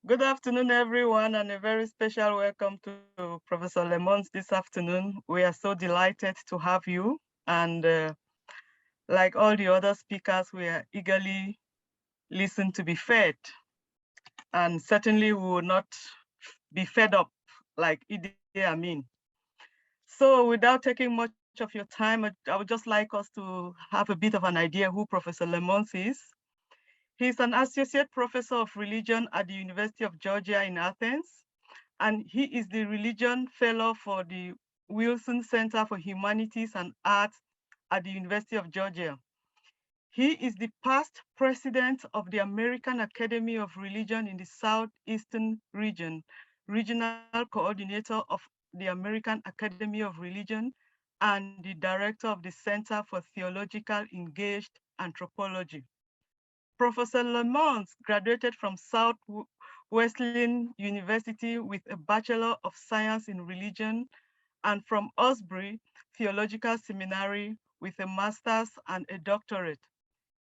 Good afternoon, everyone, and a very special welcome to Professor Lemons this afternoon. We are so delighted to have you. And like all the other speakers, we are eagerly listen to be fed. And certainly we will not be fed up like Idi Amin. So without taking much of your time, I would just like us to have a bit of an idea who Professor Lemons is. He's an associate professor of religion at the University of Georgia in Athens, and he is the religion fellow for the Wilson Center for Humanities and Arts at the University of Georgia. He is the past president of the American Academy of Religion in the Southeastern region, regional coordinator of the American Academy of Religion, and the director of the Center for Theological Engaged Anthropology. Professor Lemons graduated from Southwestern University with a Bachelor of Science in Religion and from Osbury Theological Seminary with a master's and a doctorate.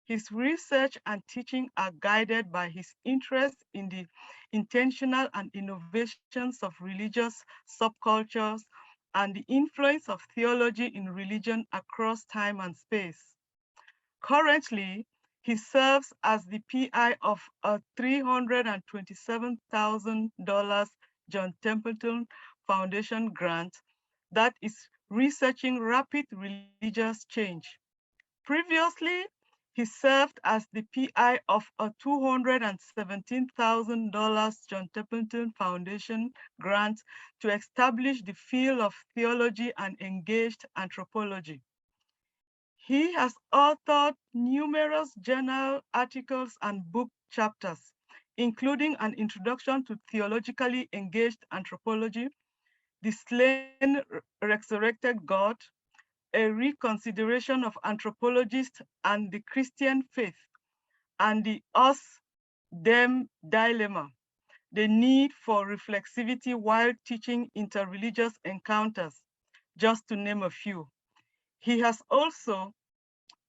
His research and teaching are guided by his interest in the intentional and innovations of religious subcultures and the influence of theology in religion across time and space. Currently, he serves as the PI of a $327,000 John Templeton Foundation grant that is researching rapid religious change. Previously, he served as the PI of a $217,000 John Templeton Foundation grant to establish the field of theology and engaged anthropology. He has authored numerous journal articles and book chapters, including an introduction to theologically engaged anthropology, the slain resurrected God, a reconsideration of anthropologists and the Christian faith, and the us-them dilemma, the need for reflexivity while teaching interreligious encounters, just to name a few. He has also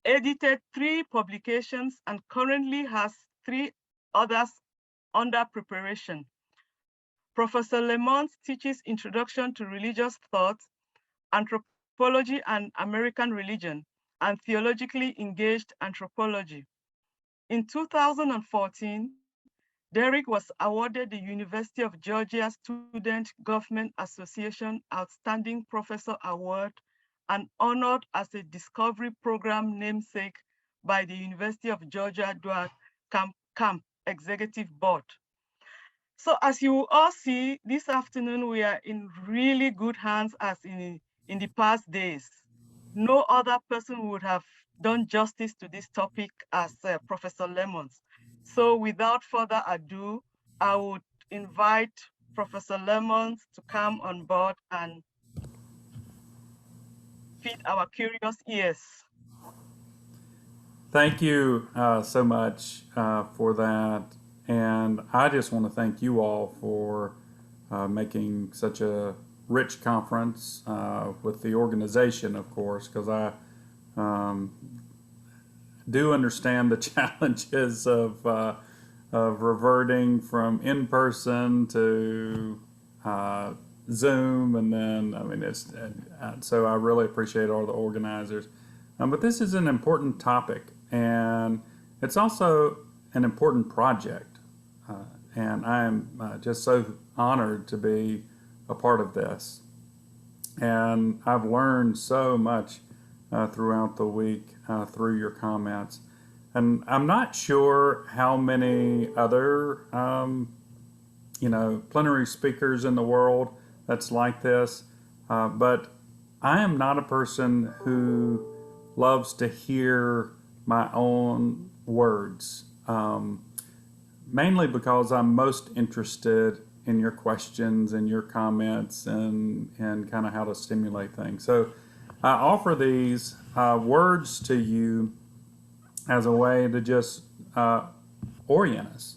edited 3 publications and currently has 3 others under preparation. Professor Lemons teaches Introduction to Religious Thought, Anthropology and American Religion, and Theologically Engaged Anthropology. In 2014, Derrick was awarded the University of Georgia Student Government Association Outstanding Professor Award and honored as a Discovery Program namesake by the University of Georgia Camp Executive Board. So as you all see, this afternoon we are in really good hands as in the past days. No other person would have done justice to this topic as Professor Lemons. So without further ado, I would invite Professor Lemons to come on board and feed our curious ears. Thank you so much for that. And I just want to thank you all for making such a rich conference with the organization, of course, because I um, do understand the challenges of reverting from in person to uh, Zoom, and then I mean it's so I really appreciate all the organizers. But this is an important topic, and it's also an important project, and I am just so honored to be a part of this. And I've learned so much throughout the week through your comments. And I'm not sure how many other, plenary speakers in the world that's like this, but I am not a person who loves to hear my own words, mainly because I'm most interested in your questions and your comments and kind of how to stimulate things. So I offer these words to you as a way to just orient us.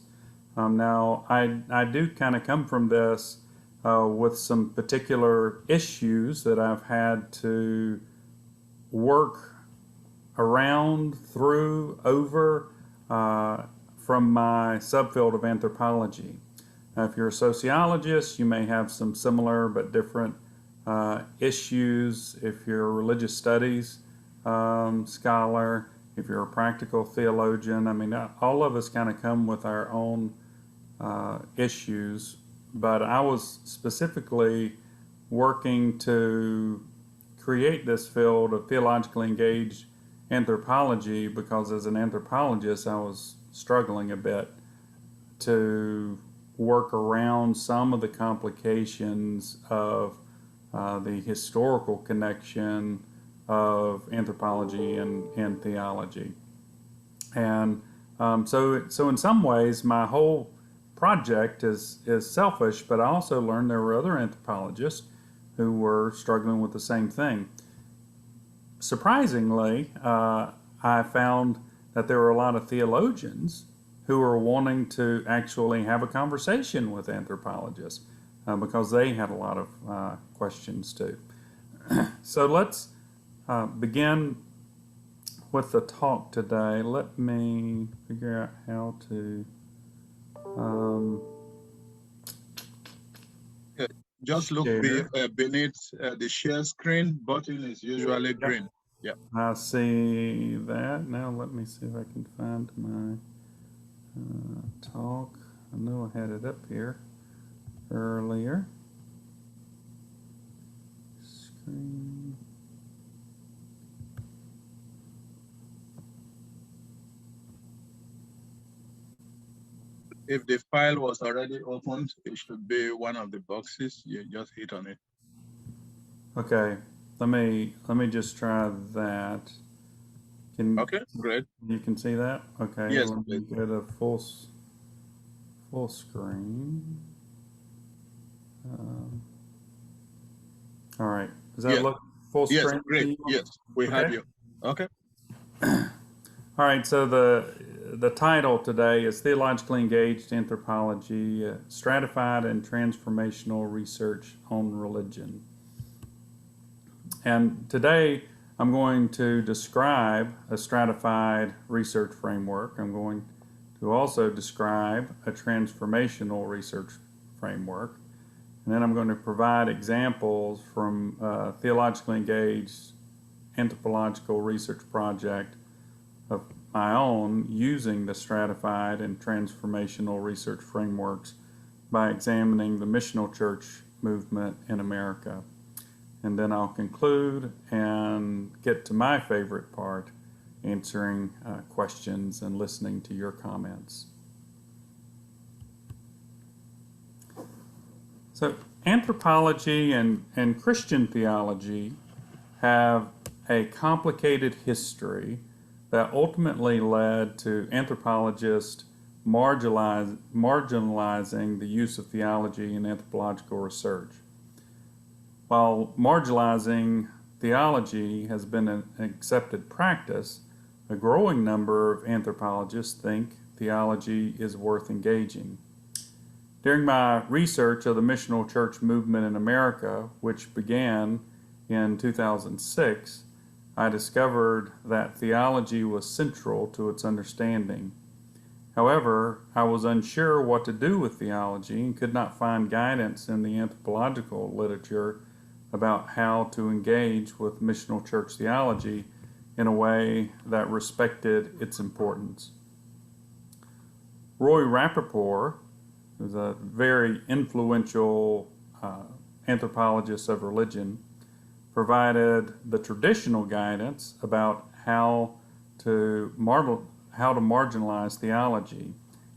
Now, I do kind of come from this with some particular issues that I've had to work around, through, over from my subfield of anthropology. If you're a sociologist, you may have some similar but different issues. If you're a religious studies scholar, if you're a practical theologian, I mean, all of us kind of come with our own issues. But I was specifically working to create this field of theologically engaged anthropology because as an anthropologist, I was struggling a bit to work around some of the complications of the historical connection of anthropology and theology. And so in some ways, my whole project is selfish, but I also learned there were other anthropologists who were struggling with the same thing. Surprisingly, I found that there were a lot of theologians who were wanting to actually have a conversation with anthropologists because they had a lot of questions too. So let's begin with the talk today. Let me figure out how to just look share. beneath the share screen button is usually Yep, green. Yeah. I see that. Now let me see if I can find my talk. I know I had it up here earlier. Screen. If the file was already opened, it should be one of the boxes. You just hit on it. Okay, let me just try that. Okay, great. You can see that? Okay, Yes, let me please. go to full screen. All right, does that Yes. look full Yes, screen? great. Yes, we have Okay. you. Okay. All right, so the title today is Theologically Engaged Anthropology, Stratified and Transformational Research on Religion. And today I'm going to describe a stratified research framework. I'm going to also describe a transformational research framework. And then I'm going to provide examples from theologically engaged anthropological research project of my own using the stratified and transformational research frameworks by examining the missional church movement in America. And then I'll conclude and get to my favorite part, answering questions and listening to your comments. So anthropology and Christian theology have a complicated history that ultimately led to anthropologists marginalizing the use of theology in anthropological research. While marginalizing theology has been an accepted practice, a growing number of anthropologists think theology is worth engaging. During my research of the missional church movement in America, which began in 2006, I discovered that theology was central to its understanding. However, I was unsure what to do with theology and could not find guidance in the anthropological literature about how to engage with missional church theology in a way that respected its importance. Roy Rappaport, who's a very influential anthropologist of religion, provided the traditional guidance about how to marginalize theology.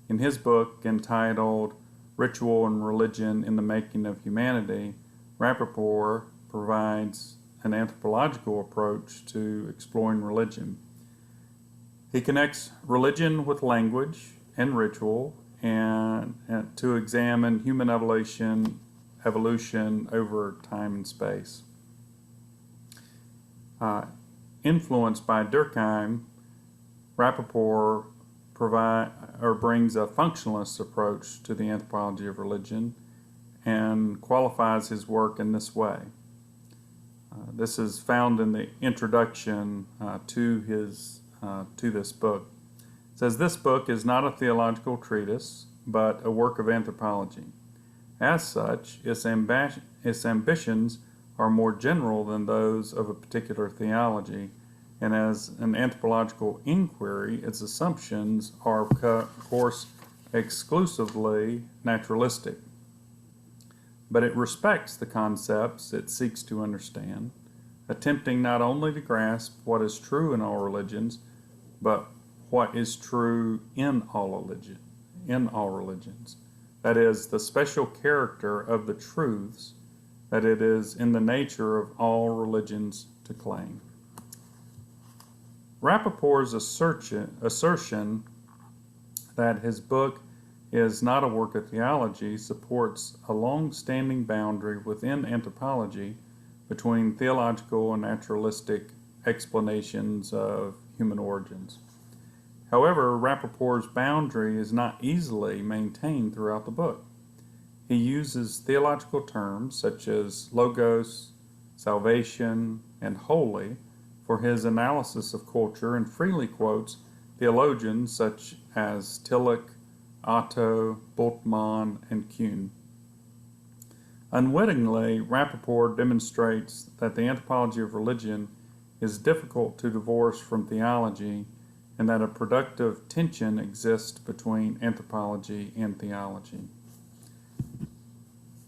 In his book entitled Ritual and Religion in the Making of Humanity, Rappaport provides an anthropological approach to exploring religion. He connects religion with language and ritual and to examine human evolution over time and space. Influenced by Durkheim, Rappaport brings a functionalist approach to the anthropology of religion and qualifies his work in this way. This is found in the introduction to this book. It says, "This book is not a theological treatise, but a work of anthropology. As such, its ambitions are more general than those of a particular theology, and as an anthropological inquiry, its assumptions are, of course, exclusively naturalistic. But it respects the concepts it seeks to understand, attempting not only to grasp what is true in all religions, but what is true in all religions. That is, the special character of the truths that it is in the nature of all religions to claim. Rappaport's assertion that his book is not a work of theology supports a long-standing boundary within anthropology between theological and naturalistic explanations of human origins. However, Rappaport's boundary is not easily maintained throughout the book. He uses theological terms such as logos, salvation, and holy for his analysis of culture and freely quotes theologians such as Tillich, Otto, Bultmann, and Kuhn. Unwittingly, Rappaport demonstrates that the anthropology of religion is difficult to divorce from theology and that a productive tension exists between anthropology and theology.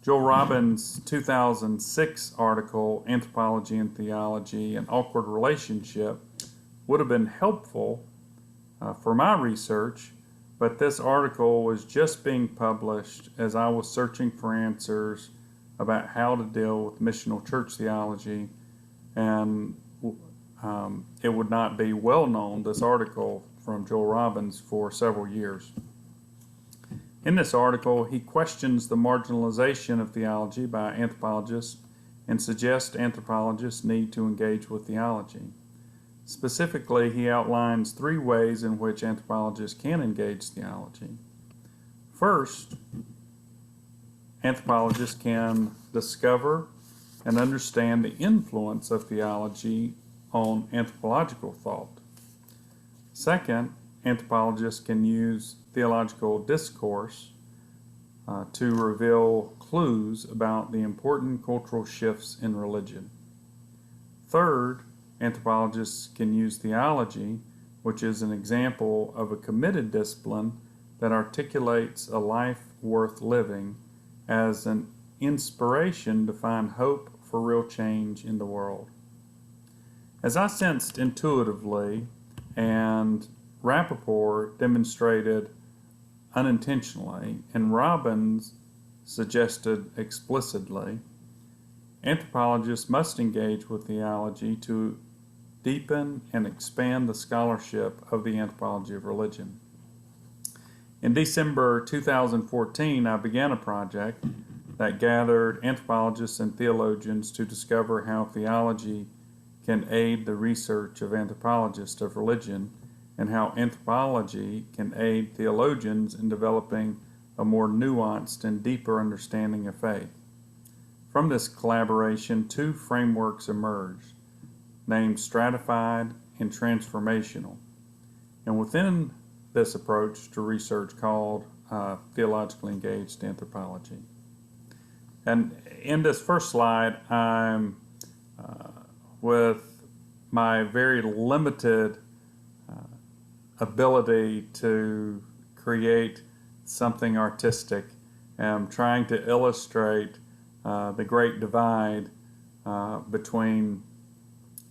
Joel Robbins' 2006 article, Anthropology and Theology, An Awkward Relationship, would have been helpful for my research, but this article was just being published as I was searching for answers about how to deal with missional church theology, and it would not be well known, this article from Joel Robbins, for several years. In this article, he questions the marginalization of theology by anthropologists and suggests anthropologists need to engage with theology. Specifically, he outlines 3 ways in which anthropologists can engage theology. First, anthropologists can discover and understand the influence of theology on anthropological thought. Second, anthropologists can use theological discourse to reveal clues about the important cultural shifts in religion. Third, anthropologists can use theology, which is an example of a committed discipline that articulates a life worth living, as an inspiration to find hope for real change in the world. As I sensed intuitively, and Rappaport demonstrated unintentionally, and Robbins suggested explicitly, anthropologists must engage with theology to deepen and expand the scholarship of the anthropology of religion. In December 2014, I began a project that gathered anthropologists and theologians to discover how theology can aid the research of anthropologists of religion, and how anthropology can aid theologians in developing a more nuanced and deeper understanding of faith. From this collaboration, 2 frameworks emerged, named Stratified and Transformational, and within this approach to research called Theologically Engaged Anthropology. And in this first slide, I'm with my very limited ability to create something artistic, and I'm trying to illustrate the great divide between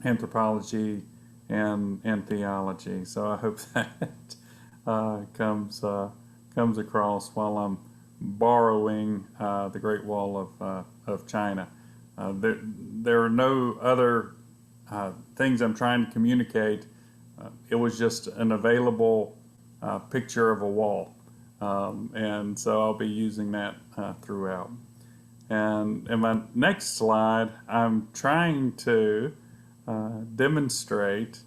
anthropology and theology. So I hope that comes across while I'm borrowing the Great Wall of China. There are no other things I'm trying to communicate. It was just an available picture of a wall, and so I'll be using that throughout. And in my next slide, I'm trying to demonstrate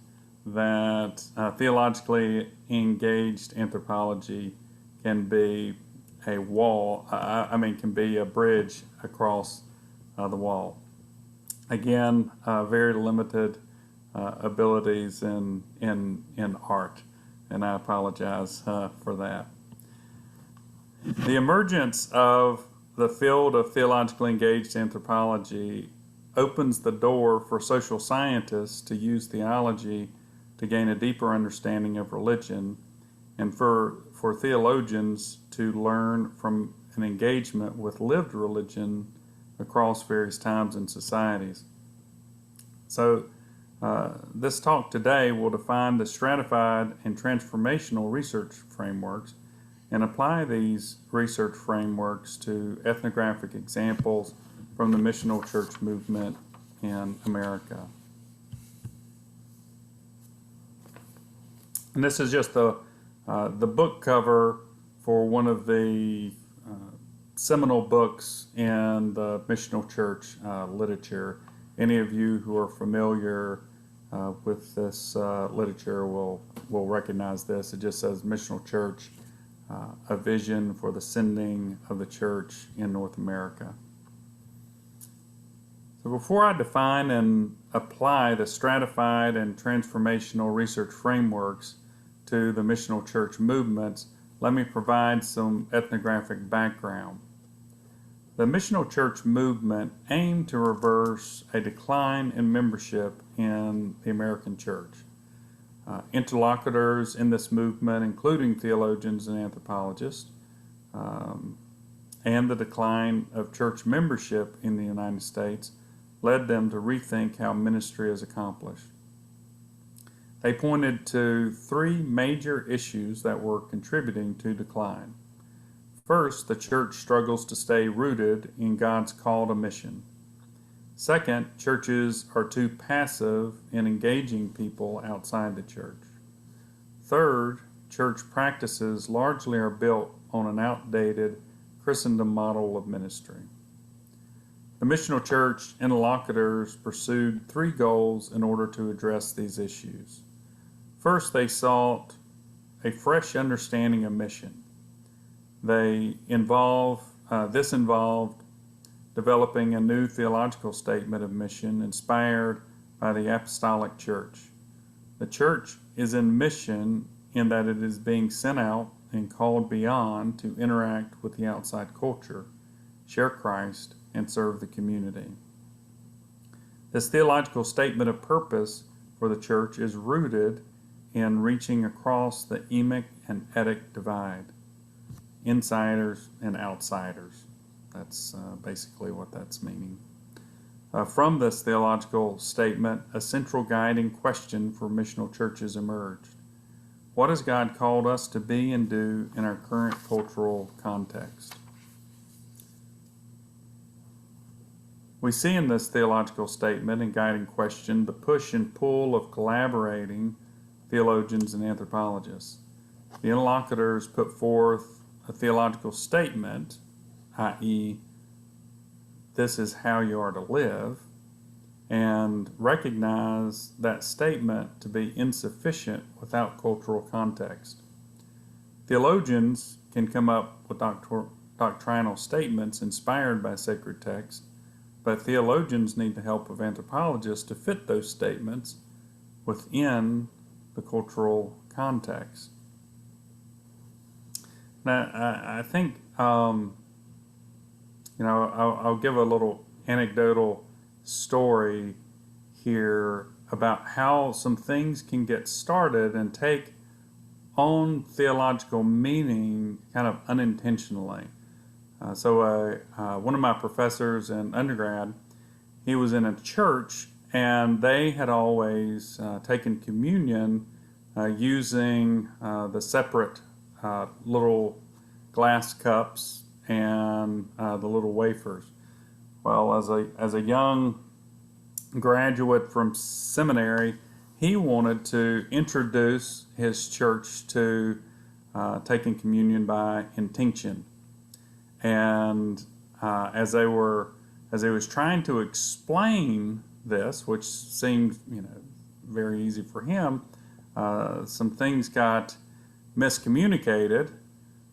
that theologically engaged anthropology can be a wall, can be a bridge across the wall. Again, very limited abilities in art, and I apologize for that. The emergence of the field of theologically engaged anthropology opens the door for social scientists to use theology to gain a deeper understanding of religion, and for theologians to learn from an engagement with lived religion across various times and societies. So, this talk today will define the stratified and transformational research frameworks and apply these research frameworks to ethnographic examples from the missional church movement in America. And this is just the book cover for one of the seminal books in the missional church literature. Any of you who are familiar with this literature will recognize this. It just says Missional Church, a vision for the sending of the church in North America. So before I define and apply the stratified and transformational research frameworks to the missional church movements, let me provide some ethnographic background. The missional church movement aimed to reverse a decline in membership in the American church. Interlocutors in this movement, including theologians and anthropologists, and the decline of church membership in the United States led them to rethink how ministry is accomplished. They pointed to three major issues that were contributing to decline. First, the church struggles to stay rooted in God's call to mission. Second, churches are too passive in engaging people outside the church. Third, church practices largely are built on an outdated Christendom model of ministry. The missional church interlocutors pursued three goals in order to address these issues. First, they sought a fresh understanding of mission. This involved developing a new theological statement of mission inspired by the apostolic church. The church is in mission in that it is being sent out and called beyond to interact with the outside culture, share Christ, and serve the community. This theological statement of purpose for the church is rooted in reaching across the emic and etic divide, insiders and outsiders. That's basically what that's meaning. From this theological statement, a central guiding question for missional churches emerged. What has God called us to be and do in our current cultural context? We see in this theological statement and guiding question the push and pull of collaborating theologians and anthropologists. The interlocutors put forth a theological statement, i.e., this is how you are to live, and recognize that statement to be insufficient without cultural context. Theologians can come up with doctrinal statements inspired by sacred text, but theologians need the help of anthropologists to fit those statements within the cultural context. Now, I think, I'll give a little anecdotal story here about how some things can get started and take on theological meaning kind of unintentionally. One of my professors in undergrad, he was in a church, and they had always taken communion using the separate little glass cups and the little wafers. Well, as a young graduate from seminary, he wanted to introduce his church to taking communion by intinction. And as he was trying to explain this, which seemed very easy for him, some things got miscommunicated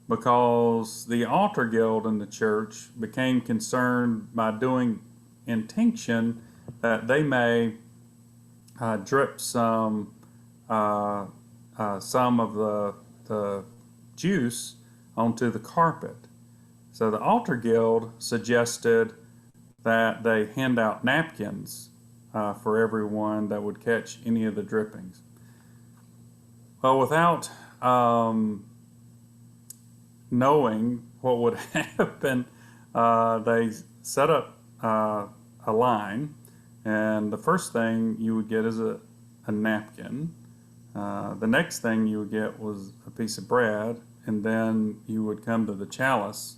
because the altar guild in the church became concerned by doing intinction that they may drip some of the juice onto the carpet. So the altar guild suggested that they hand out napkins for everyone that would catch any of the drippings. Well, without knowing what would happen, they set up a line, and the first thing you would get is a napkin. The next thing you would get was a piece of bread, and then you would come to the chalice,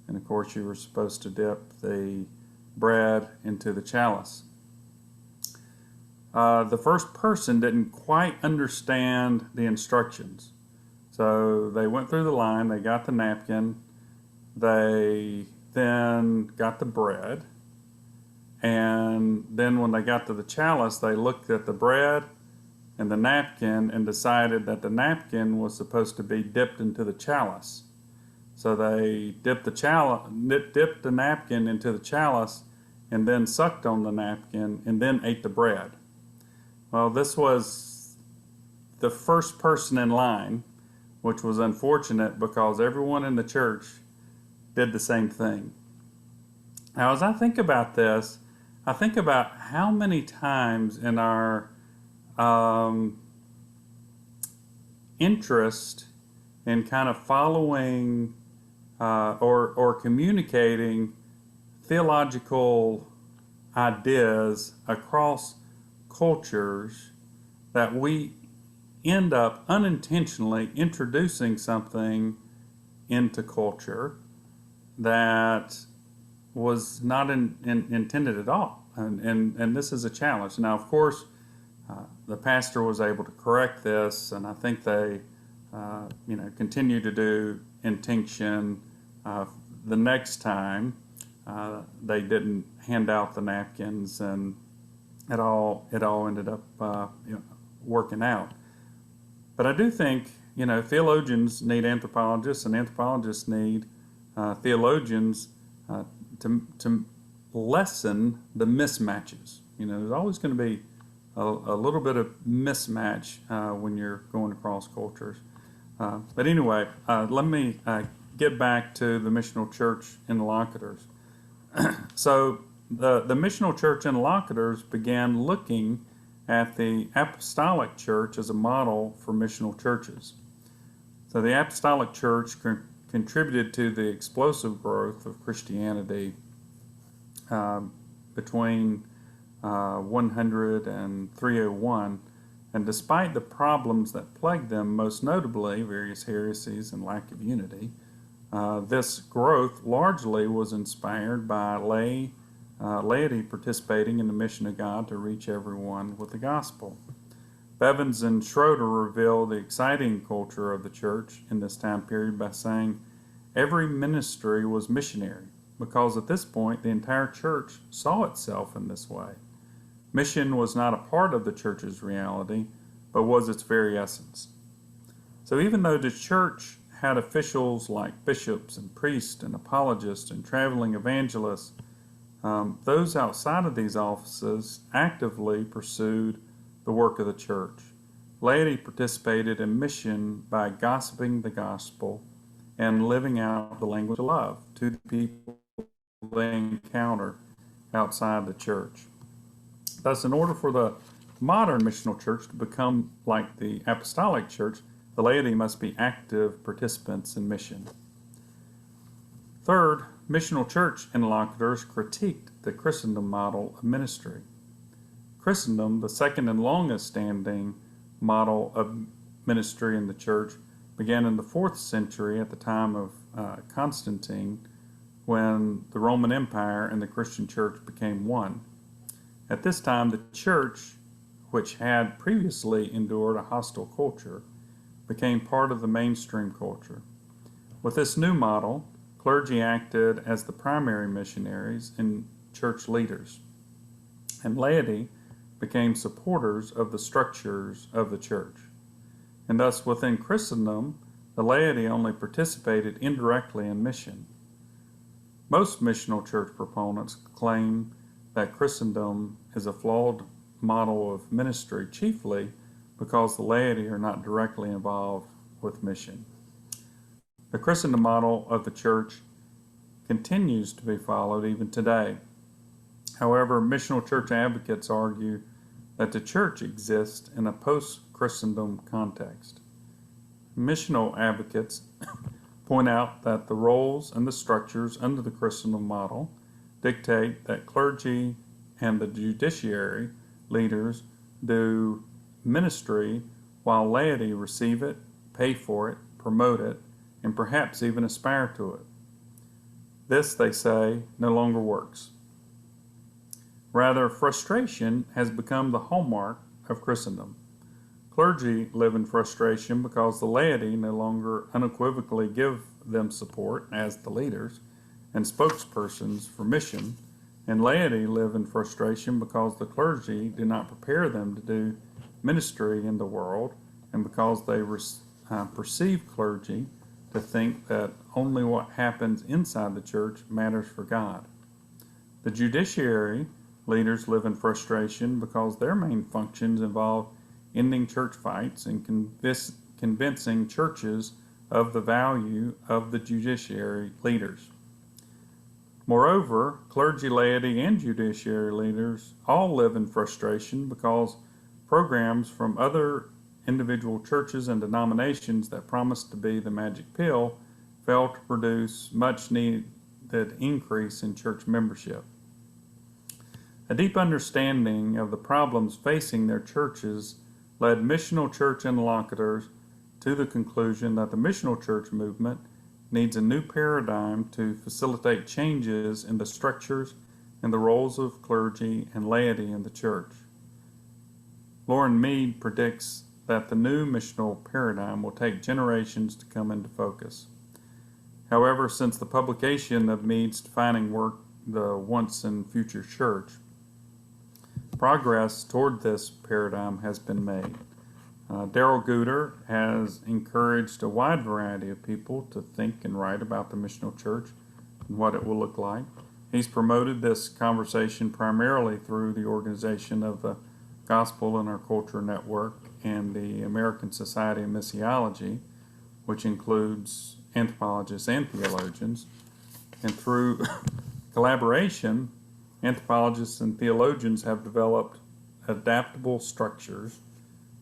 and of course you were supposed to dip the bread into the chalice. The first person didn't quite understand the instructions. So they went through the line, they got the napkin, they then got the bread, and then when they got to the chalice, they looked at the bread and the napkin and decided that the napkin was supposed to be dipped into the chalice. So they dipped the napkin into the chalice and then sucked on the napkin and then ate the bread. Well, this was the first person in line, which was unfortunate because everyone in the church did the same thing. Now, as I think about this, I think about how many times in our interest in kind of following or communicating theological ideas across cultures that we end up unintentionally introducing something into culture that was not intended at all. And this is a challenge. Now, of course, the pastor was able to correct this, and I think they continue to do intinction. The next time they didn't hand out the napkins, and it all ended up working out. But I do think theologians need anthropologists, and anthropologists need theologians to lessen the mismatches. There's always going to be a little bit of mismatch when you're going across cultures. But anyway, let me get back to the Missional Church Interlocutors. So the Missional Church Interlocutors began looking at the Apostolic Church as a model for missional churches. So the Apostolic Church contributed to the explosive growth of Christianity between 100 and 301, and despite the problems that plagued them, most notably various heresies and lack of unity, this growth largely was inspired by laity participating in the mission of God to reach everyone with the gospel. Bevins and Schroeder reveal the exciting culture of the church in this time period by saying every ministry was missionary, because at this point the entire church saw itself in this way. Mission was not a part of the church's reality, but was its very essence. So even though the church had officials like bishops and priests and apologists and traveling evangelists, those outside of these offices actively pursued the work of the church. Laity participated in mission by gossiping the gospel and living out the language of love to the people they encounter outside the church. Thus, in order for the modern missional church to become like the apostolic church, the laity must be active participants in mission. Third, missional church interlocutors critiqued the Christendom model of ministry. Christendom, the second and longest standing model of ministry in the church, began in the 4th century at the time of Constantine, when the Roman Empire and the Christian church became one. At this time, the church, which had previously endured a hostile culture, became part of the mainstream culture. With this new model, clergy acted as the primary missionaries and church leaders, and laity became supporters of the structures of the church. And thus, within Christendom, the laity only participated indirectly in mission. Most missional church proponents claim that Christendom is a flawed model of ministry, chiefly because the laity are not directly involved with mission. The Christendom model of the church continues to be followed even today. However, missional church advocates argue that the church exists in a post-Christendom context. Missional advocates point out that the roles and the structures under the Christendom model dictate that clergy and the judiciary leaders do ministry while laity receive it, pay for it, promote it, and perhaps even aspire to it. This, they say, no longer works. Rather, frustration has become the hallmark of Christendom. Clergy live in frustration because the laity no longer unequivocally give them support as the leaders and spokespersons for mission, and laity live in frustration because the clergy do not prepare them to do ministry in the world, and because they perceive clergy to think that only what happens inside the church matters for God. The judiciary leaders live in frustration because their main functions involve ending church fights and convincing churches of the value of the judiciary leaders. Moreover, clergy, laity, and judiciary leaders all live in frustration because programs from other individual churches and denominations that promise to be the magic pill fail to produce much needed increase in church membership. A deep understanding of the problems facing their churches led missional church interlocutors to the conclusion that the missional church movement needs a new paradigm to facilitate changes in the structures and the roles of clergy and laity in the church. Lauren Mead predicts that the new missional paradigm will take generations to come into focus. However, since the publication of Mead's defining work, The Once and Future Church, progress toward this paradigm has been made. Darrell Guder has encouraged a wide variety of people to think and write about the missional church and what it will look like. He's promoted this conversation primarily through the organization of the Gospel in Our Culture Network and the American Society of Missiology, which includes anthropologists and theologians. And through collaboration, anthropologists and theologians have developed adaptable structures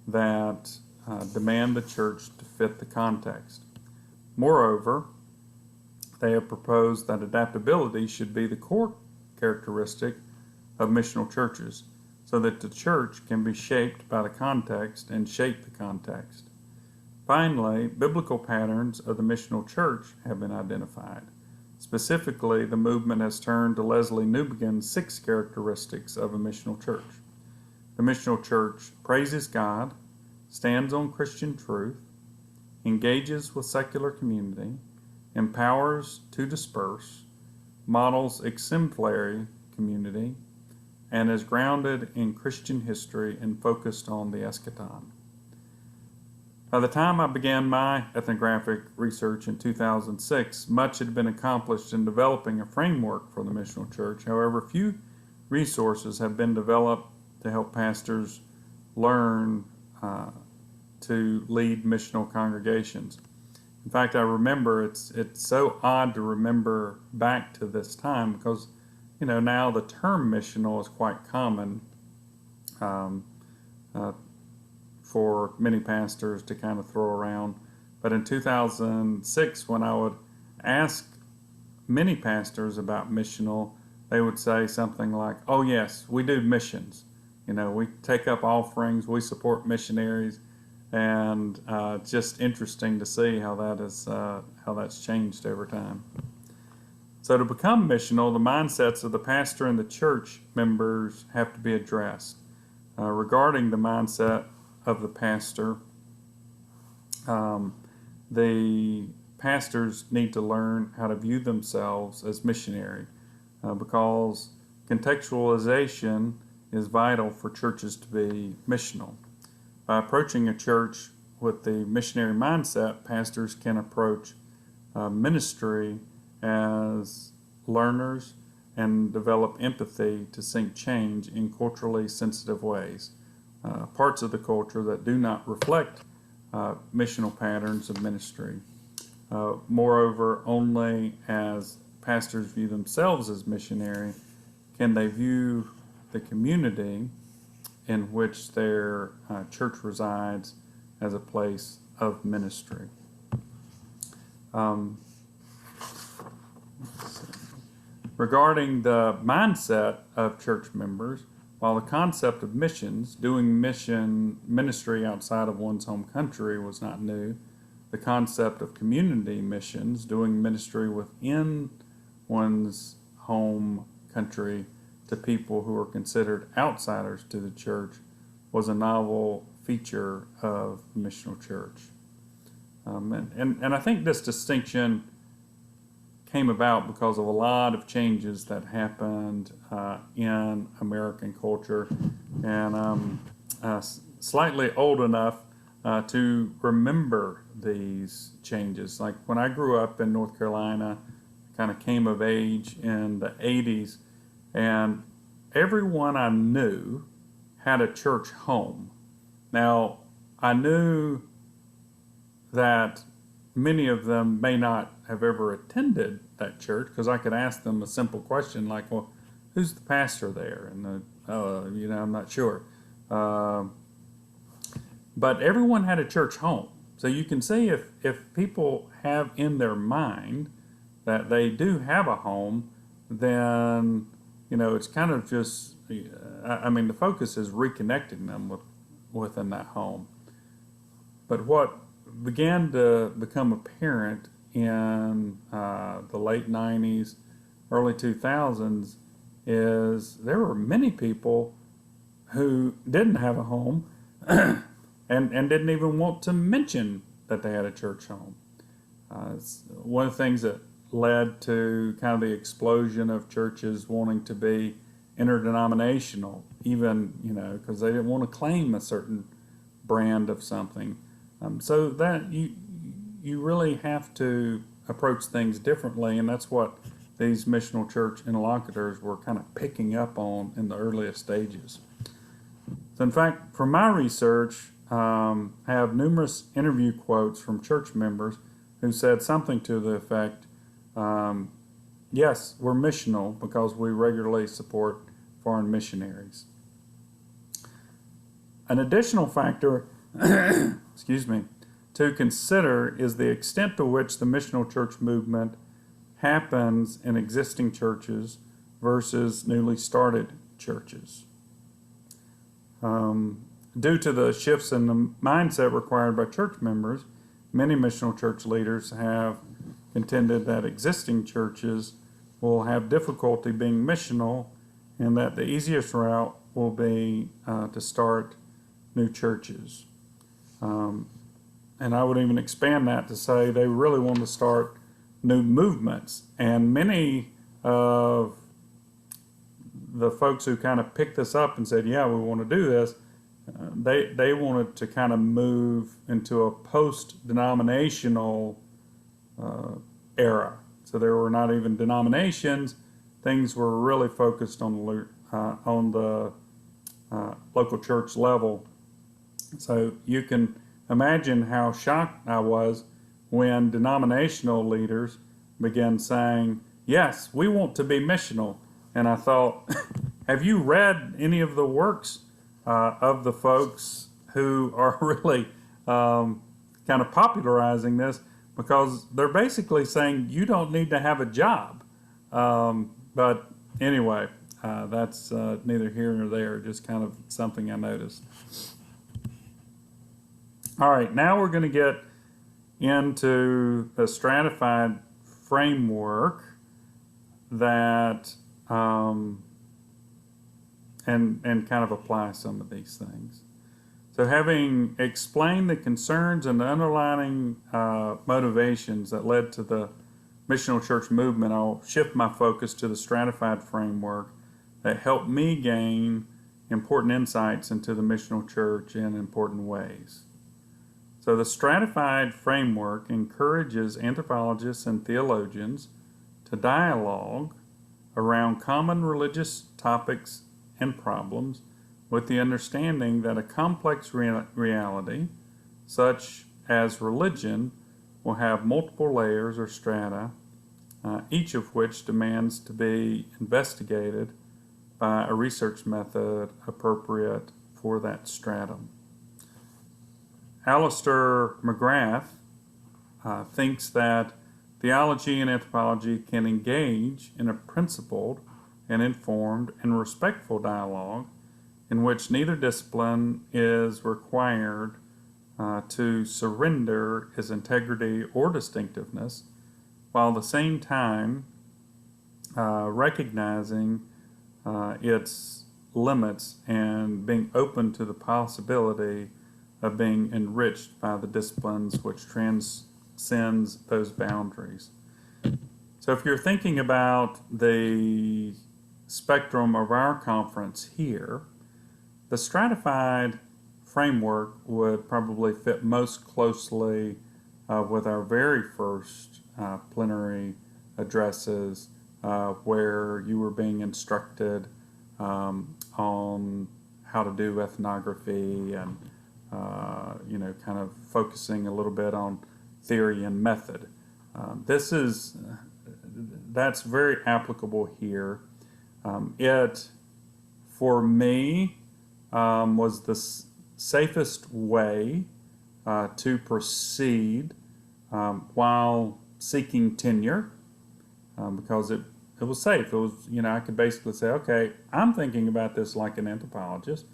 that demand the church to fit the context. Moreover, they have proposed that adaptability should be the core characteristic of missional churches, so that the church can be shaped by the context and shape the context. Finally, biblical patterns of the missional church have been identified. Specifically, the movement has turned to Leslie Newbegin's 6 characteristics of a missional church. The missional church praises God, stands on Christian truth, engages with secular community, empowers to disperse, models exemplary community, and is grounded in Christian history and focused on the eschaton. By the time I began my ethnographic research in 2006, much had been accomplished in developing a framework for the missional church. However, few resources have been developed to help pastors learn to lead missional congregations. In fact, I remember it's so odd to remember back to this time because, now the term missional is quite common for many pastors to kind of throw around. But in 2006, when I would ask many pastors about missional, they would say something like, "Oh yes, we do missions. We take up offerings, we support missionaries," and it's just interesting to see how that's changed over time. So to become missional, the mindsets of the pastor and the church members have to be addressed. Regarding the mindset of the pastor, the pastors need to learn how to view themselves as missionary because contextualization is vital for churches to be missional. By approaching a church with the missionary mindset, pastors can approach ministry as learners and develop empathy to seek change in culturally sensitive ways, parts of the culture that do not reflect missional patterns of ministry. Moreover, only as pastors view themselves as missionary can they view the community in which their church resides as a place of ministry. Regarding the mindset of church members, while the concept of missions, doing ministry outside of one's home country, was not new, the concept of community missions, doing ministry within one's home country to people who are considered outsiders to the church, was a novel feature of the missional church. And I think this distinction came about because of a lot of changes that happened in American culture. And I'm slightly old enough to remember these changes. Like when I grew up in North Carolina, kind of came of age in the 80s, and everyone I knew had a church home. Now, I knew that many of them may not have ever attended that church, because I could ask them a simple question like, well, who's the pastor there? And I'm not sure. But everyone had a church home. So you can see if people have in their mind that they do have a home, then, it's kind of just, the focus is reconnecting them within that home. But what began to become apparent in the late 90s, early 2000s, is there were many people who didn't have a home and didn't even want to mention that they had a church home. It's one of the things that led to kind of the explosion of churches wanting to be interdenominational, even, because they didn't want to claim a certain brand of something. So that you really have to approach things differently, and that's what these missional church interlocutors were kind of picking up on in the earliest stages. So in fact, from my research, I have numerous interview quotes from church members who said something to the effect, yes, we're missional because we regularly support foreign missionaries. An additional factor to consider is the extent to which the missional church movement happens in existing churches versus newly started churches. Due to the shifts in the mindset required by church members, many missional church leaders have contended that existing churches will have difficulty being missional, and that the easiest route will be to start new churches. And I would even expand that to say they really want to start new movements. And many of the folks who kind of picked this up and said, yeah, we want to do this, they wanted to kind of move into a post-denominational era. So there were not even denominations. Things were really focused on the local church level. So you can imagine how shocked I was when denominational leaders began saying, yes, we want to be missional. And I thought, have you read any of the works of the folks who are really kind of popularizing this? Because they're basically saying you don't need to have a job. But anyway, that's neither here nor there, just kind of something I noticed. All right, now we're going to get into the stratified framework that and kind of apply some of these things. So having explained the concerns and the underlying motivations that led to the missional church movement, I'll shift my focus to the stratified framework that helped me gain important insights into the missional church in important ways. So the stratified framework encourages anthropologists and theologians to dialogue around common religious topics and problems with the understanding that a complex reality, such as religion, will have multiple layers or strata, each of which demands to be investigated by a research method appropriate for that stratum. Alistair McGrath thinks that theology and anthropology can engage in a principled and informed and respectful dialogue in which neither discipline is required to surrender its integrity or distinctiveness, while at the same time recognizing its limits and being open to the possibility of being enriched by the disciplines which transcends those boundaries. So if you're thinking about the spectrum of our conference here, the stratified framework would probably fit most closely with our very first plenary addresses, where you were being instructed on how to do ethnography and kind of focusing a little bit on theory and method. That's very applicable here. It, for me, was the safest way to proceed while seeking tenure, because it was safe. It was, I could basically say, okay, I'm thinking about this like an anthropologist.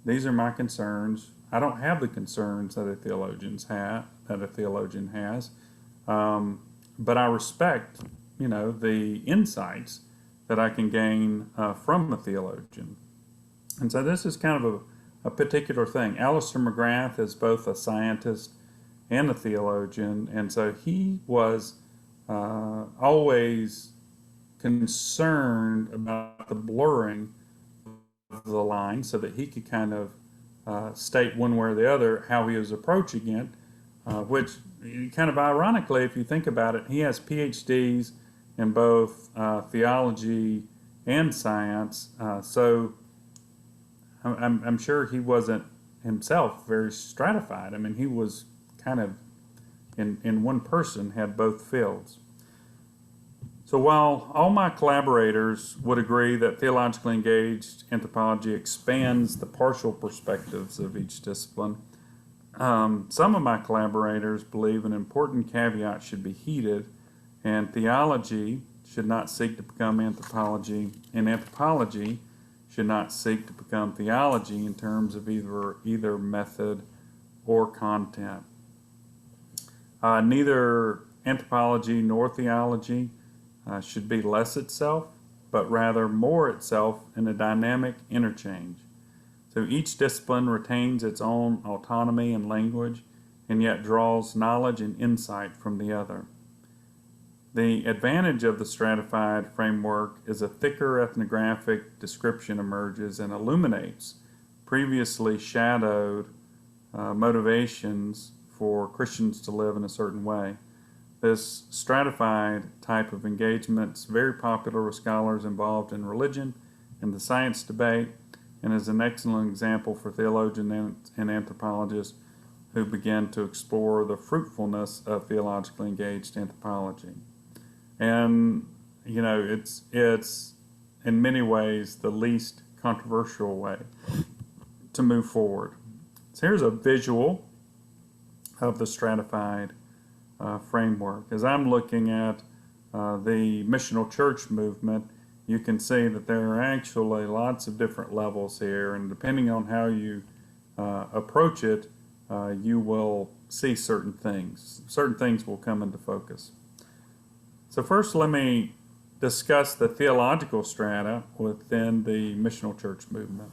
These are my concerns. I don't have the concerns that a theologian has, but I respect, the insights that I can gain from a theologian. And so this is kind of a particular thing. Alistair McGrath is both a scientist and a theologian, and so he was always concerned about the blurring of the line so that he could kind of state one way or the other how he was approaching it, which kind of ironically, if you think about it, he has PhDs in both theology and science, so I'm sure he wasn't himself very stratified. I mean, he was kind of in one person had both fields. So while all my collaborators would agree that theologically engaged anthropology expands the partial perspectives of each discipline, some of my collaborators believe an important caveat should be heeded, and theology should not seek to become anthropology, and anthropology should not seek to become theology in terms of either method or content. Neither anthropology nor theology should be less itself, but rather more itself in a dynamic interchange. So each discipline retains its own autonomy and language, and yet draws knowledge and insight from the other. The advantage of the stratified framework is a thicker ethnographic description emerges and illuminates previously shadowed motivations for Christians to live in a certain way. This stratified type of engagement is very popular with scholars involved in religion and the science debate, and is an excellent example for theologians and anthropologists who begin to explore the fruitfulness of theologically engaged anthropology. And, it's in many ways the least controversial way to move forward. So here's a visual of the stratified framework. As I'm looking at the missional church movement, you can see that there are actually lots of different levels here, and depending on how you approach it, you will see certain things. Certain things will come into focus. So first, let me discuss the theological strata within the missional church movement.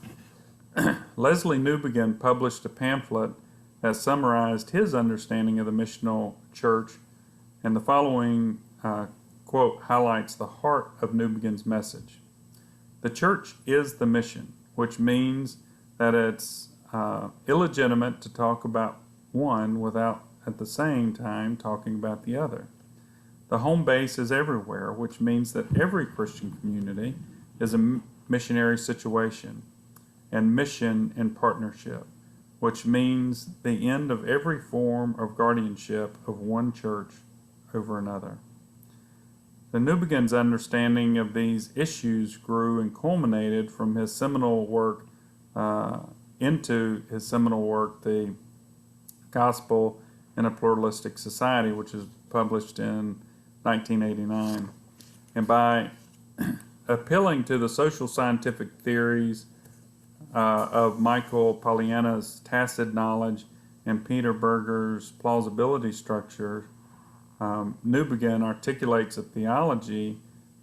Leslie Newbegin published a pamphlet that summarized his understanding of the missional church, and the following quote highlights the heart of Newbegin's message. The church is the mission, which means that it's illegitimate to talk about one without at the same time talking about the other. The home base is everywhere, which means that every Christian community is a missionary situation and mission in partnership. which means the end of every form of guardianship of one church over another. The Newbegin's understanding of these issues grew and culminated from his seminal work into his seminal work, The Gospel in a Pluralistic Society, which was published in 1989. And by appealing to the social scientific theories of Michael Pollyanna's tacit knowledge and Peter Berger's plausibility structure, Newbegin articulates a theology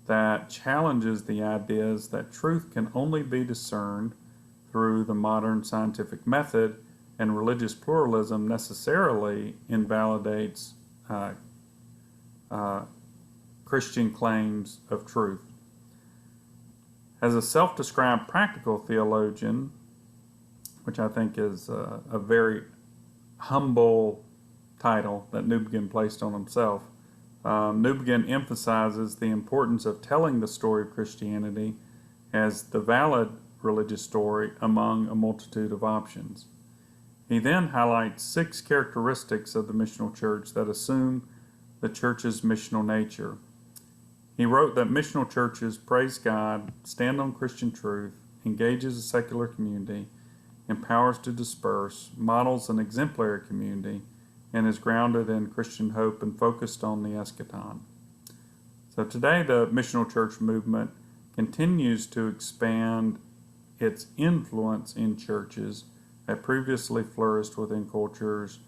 that challenges the ideas that truth can only be discerned through the modern scientific method, and religious pluralism necessarily invalidates Christian claims of truth. As a self-described practical theologian, which I think is a very humble title that Newbegin placed on himself, Newbegin emphasizes the importance of telling the story of Christianity as the valid religious story among a multitude of options. He then highlights 6 characteristics of the missional church that assume the church's missional nature. He wrote that missional churches praise God, stand on Christian truth, engages a secular community, empowers to disperse, models an exemplary community, and is grounded in Christian hope and focused on the eschaton. So today the missional church movement continues to expand its influence in churches that previously flourished within cultures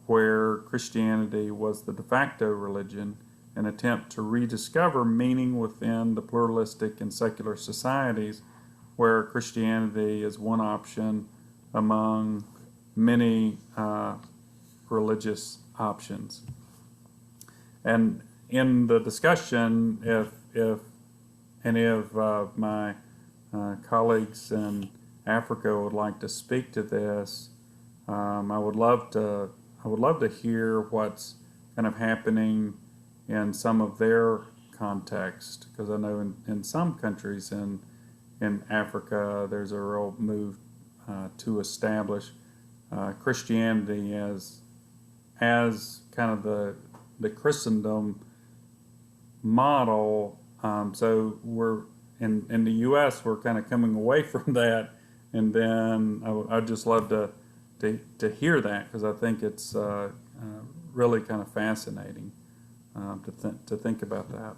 where Christianity was the de facto religion, an attempt to rediscover meaning within the pluralistic and secular societies where Christianity is one option among many religious options. And in the discussion, if any of my colleagues in Africa would like to speak to this, I would love to hear what's kind of happening in some of their context, because I know in some countries in Africa there's a real move to establish Christianity as kind of the Christendom model. So we're in the U.S. we're kind of coming away from that, and then I'd just love to hear that, because I think it's really kind of fascinating to think about that.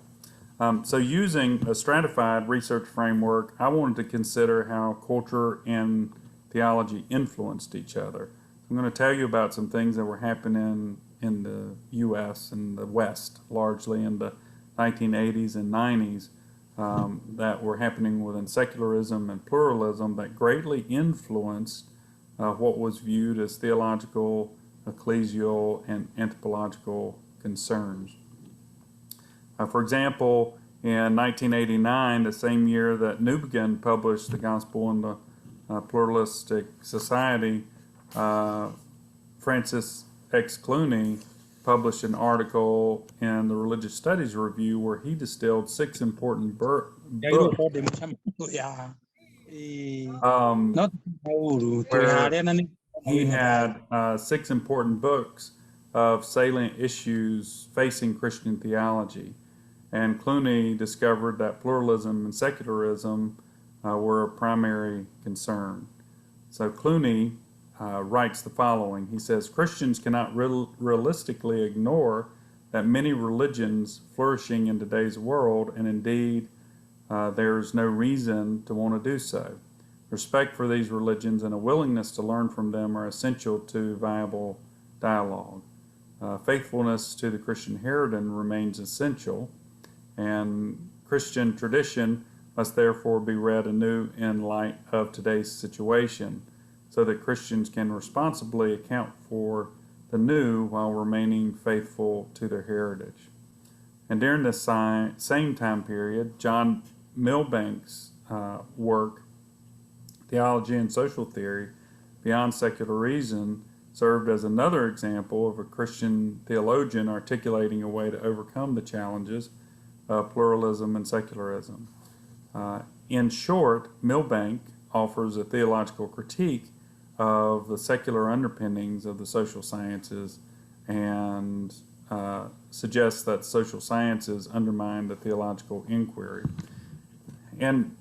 So using a stratified research framework, I wanted to consider how culture and theology influenced each other. I'm going to tell you about some things that were happening in the U.S. and the West, largely in the 1980s and 90s, that were happening within secularism and pluralism that greatly influenced what was viewed as theological, ecclesial, and anthropological concerns. For example, in 1989, the same year that Newbegin published The Gospel in the Pluralistic Society, Francis X. Clooney published an article in the Religious Studies Review where he distilled 6 important books where he had 6 important books of salient issues facing Christian theology. And Clooney discovered that pluralism and secularism were a primary concern. So Clooney writes the following. He says, Christians cannot realistically ignore that many religions flourishing in today's world, and indeed there's no reason to want to do so. Respect for these religions and a willingness to learn from them are essential to viable dialogue. Faithfulness to the Christian heritage remains essential, and Christian tradition must therefore be read anew in light of today's situation, so that Christians can responsibly account for the new while remaining faithful to their heritage. And during this same time period, John Milbank's work, Theology and Social Theory, Beyond Secular Reason, served as another example of a Christian theologian articulating a way to overcome the challenges of pluralism and secularism. In short, Milbank offers a theological critique of the secular underpinnings of the social sciences and suggests that social sciences undermine the theological inquiry. And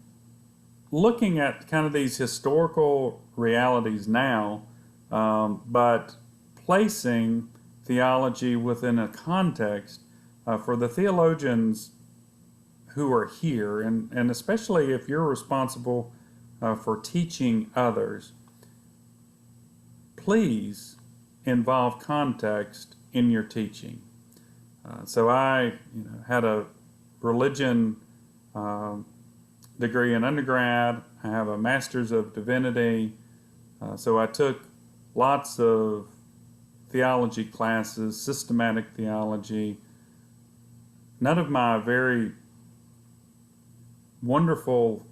looking at kind of these historical realities now, but placing theology within a context for the theologians who are here, and especially if you're responsible for teaching others, please involve context in your teaching. So I had a religion degree in undergrad. I have a master's of divinity. So I took lots of theology classes, systematic theology. None of my very wonderful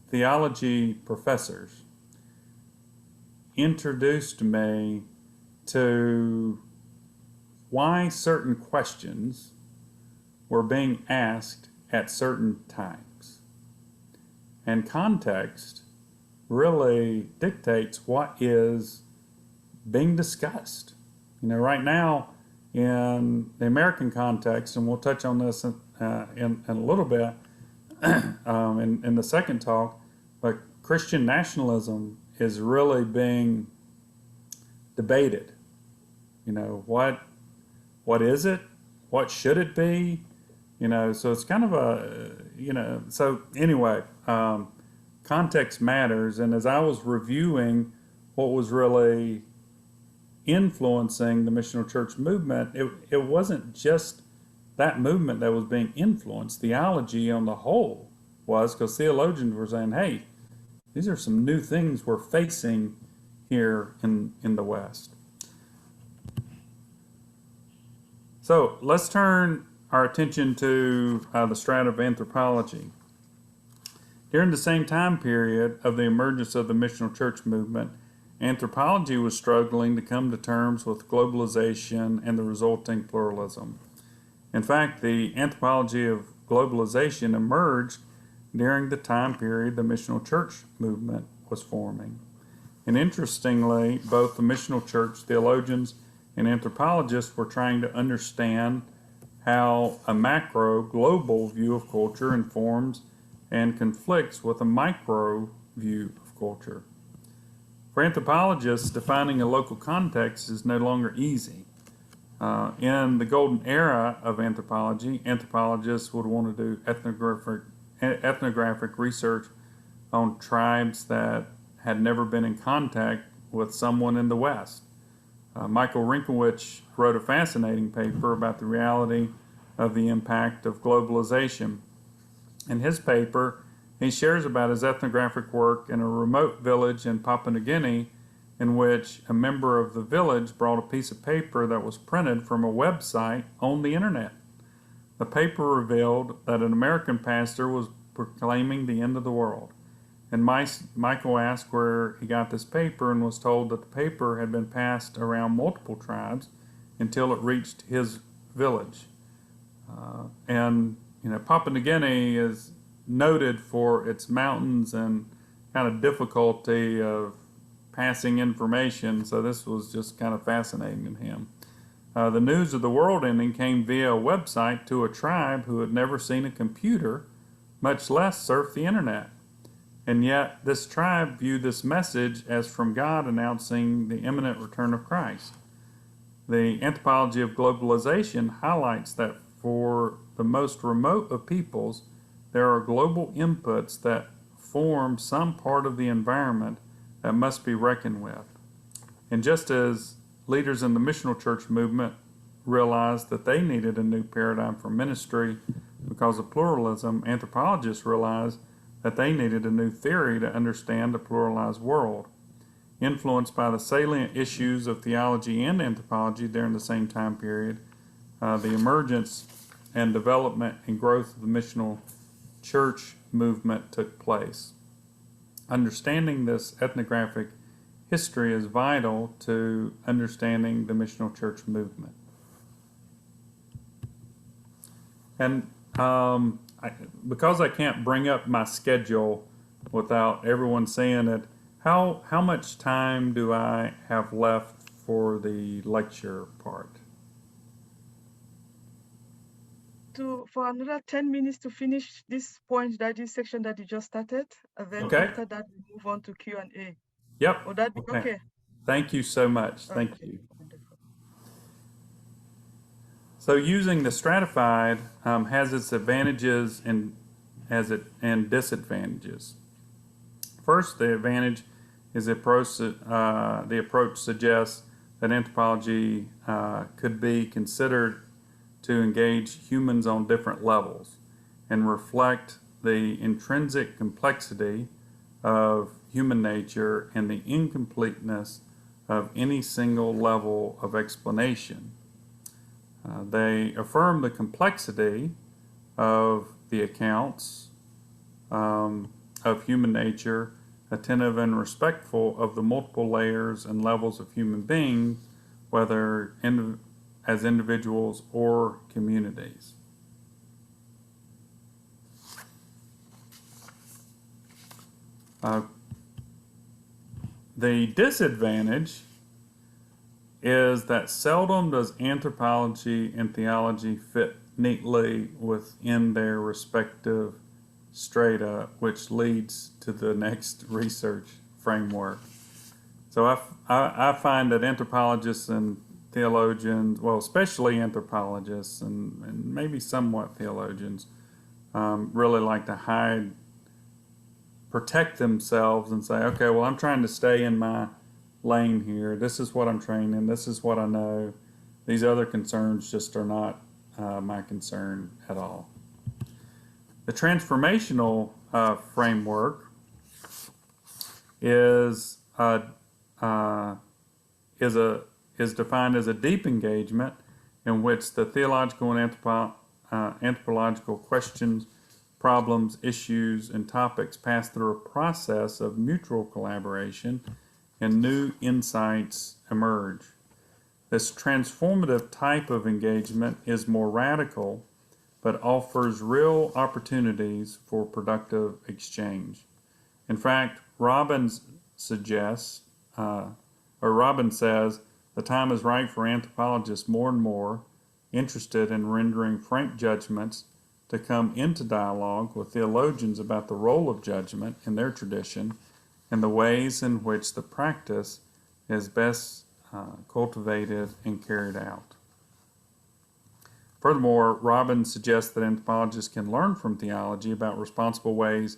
theology professors introduced me to why certain questions were being asked at certain times. And context really dictates what is being discussed. Right now in the American context, and we'll touch on this in a little bit in the second talk, but Christian nationalism is really being debated. What is it? What should it be? So it's kind of so anyway, context matters. And as I was reviewing what was really influencing the missional church movement, it wasn't just that movement that was being influenced. Theology on the whole was, because theologians were saying, hey, these are some new things we're facing here in the West. So let's turn our attention to the strata of anthropology. During the same time period of the emergence of the missional church movement, anthropology was struggling to come to terms with globalization and the resulting pluralism. In fact, the anthropology of globalization emerged during the time period the missional church movement was forming. And interestingly, both the missional church theologians and anthropologists were trying to understand how a macro global view of culture informs and conflicts with a micro view of culture. For anthropologists, defining a local context is no longer easy. In the golden era of anthropology, anthropologists would want to do ethnographic research on tribes that had never been in contact with someone in the West. Michael Rinkowitz wrote a fascinating paper about the reality of the impact of globalization. In his paper, he shares about his ethnographic work in a remote village in Papua New Guinea, in which a member of the village brought a piece of paper that was printed from a website on the internet. The paper revealed that an American pastor was proclaiming the end of the world. And Michael asked where he got this paper and was told that the paper had been passed around multiple tribes until it reached his village. Papua New Guinea is noted for its mountains and kind of difficulty of passing information, so this was just kind of fascinating to him. The news of the world ending came via a website to a tribe who had never seen a computer, much less surfed the internet. And yet, this tribe viewed this message as from God announcing the imminent return of Christ. The Anthropology of Globalization highlights that for the most remote of peoples, there are global inputs that form some part of the environment that must be reckoned with. And just as leaders in the missional church movement realized that they needed a new paradigm for ministry because of pluralism, anthropologists realized that they needed a new theory to understand a pluralized world. Influenced by the salient issues of theology and anthropology during the same time period, the emergence and development and growth of the missional church movement took place. Understanding this ethnographic history is vital to understanding the missional church movement. And because I can't bring up my schedule without everyone seeing it, How much time do I have left for the lecture part? For another 10 minutes to finish this section that you just started, and then Okay. after that we move on to Q&A. Yep. Would that be okay? Thank you so much. Thank Okay, you. wonderful. So using the stratified has its advantages and disadvantages. First, the advantage is the approach suggests that anthropology could be considered to engage humans on different levels and reflect the intrinsic complexity of human nature and the incompleteness of any single level of explanation. They affirm the complexity of the accounts of human nature, attentive and respectful of the multiple layers and levels of human beings, whether as individuals or communities. The disadvantage is that seldom does anthropology and theology fit neatly within their respective strata, which leads to the next research framework. So I find that anthropologists and theologians, well, especially anthropologists and maybe somewhat theologians, really like to protect themselves and say, okay, well, I'm trying to stay in my lane here. This is what I'm trained in. This is what I know. These other concerns just are not my concern at all. The transformational framework is defined as a deep engagement in which the theological and anthropological questions, problems, issues, and topics pass through a process of mutual collaboration and new insights emerge. This transformative type of engagement is more radical, but offers real opportunities for productive exchange. In fact, Robin says, the time is right for anthropologists more and more interested in rendering frank judgments to come into dialogue with theologians about the role of judgment in their tradition and the ways in which the practice is best cultivated and carried out. Furthermore, Robin suggests that anthropologists can learn from theology about responsible ways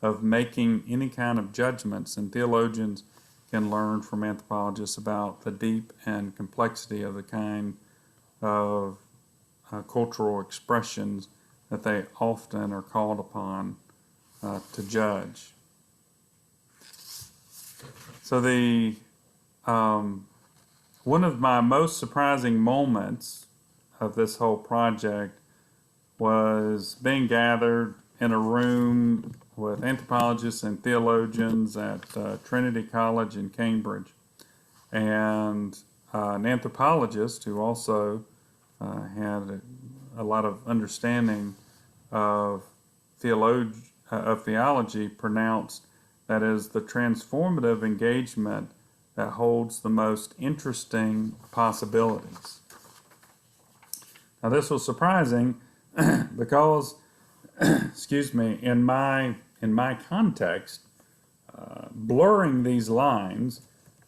of making any kind of judgments, and theologians can learn from anthropologists about the deep and complexity of the kind of cultural expressions that they often are called upon to judge. So one of my most surprising moments of this whole project was being gathered in a room with anthropologists and theologians at Trinity College in Cambridge, and an anthropologist who also had a lot of understanding of theology pronounced that is the transformative engagement that holds the most interesting possibilities. Now, this was surprising because, in my context, blurring these lines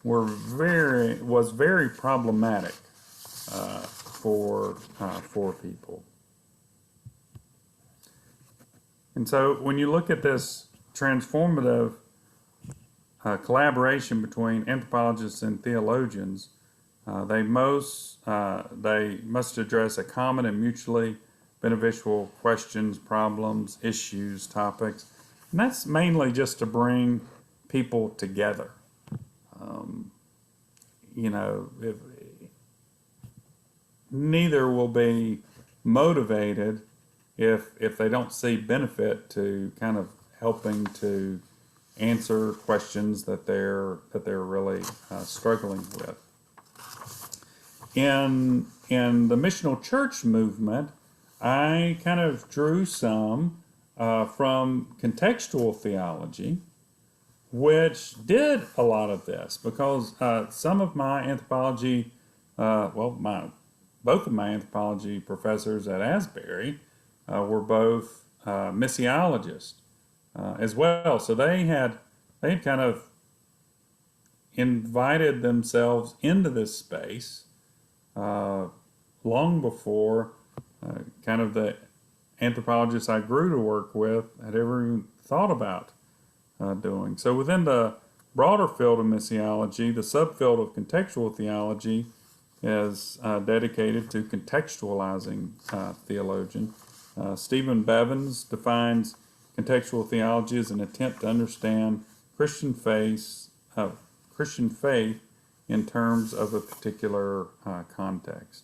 was very problematic for people. And so, when you look at this transformative collaboration between anthropologists and theologians, they must address a common and mutually beneficial questions, problems, issues, topics, and that's mainly just to bring people together. If neither will be motivated if they don't see benefit to kind of helping to answer questions that they're really struggling with. In the missional church movement, I kind of drew some from contextual theology, which did a lot of this because some of my anthropology, both of my anthropology professors at Asbury were both missiologists as well. So they had kind of invited themselves into this space long before kind of the anthropologists I grew to work with had ever even thought about doing. So within the broader field of missiology, the subfield of contextual theology is dedicated to contextualizing theologian. Stephen Bevins defines contextual theology as an attempt to understand Christian faith in terms of a particular context.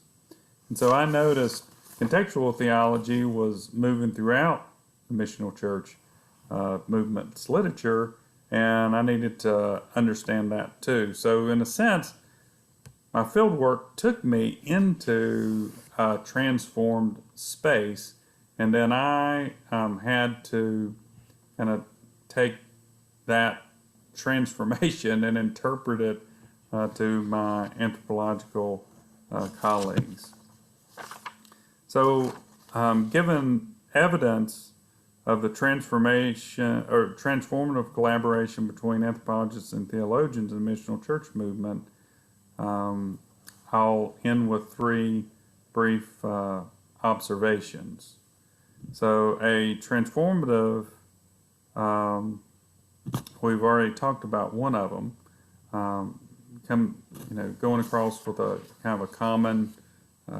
And so I noticed contextual theology was moving throughout the missional church movement's literature, and I needed to understand that too. So in a sense, my fieldwork took me into a transformed space, and then I had to kind of take that transformation and interpret it to my anthropological colleagues. So, given evidence of the transformation or transformative collaboration between anthropologists and theologians in the missional church movement, I'll end with three brief observations. So, a transformative, we've already talked about one of them. Going across with a kind of a common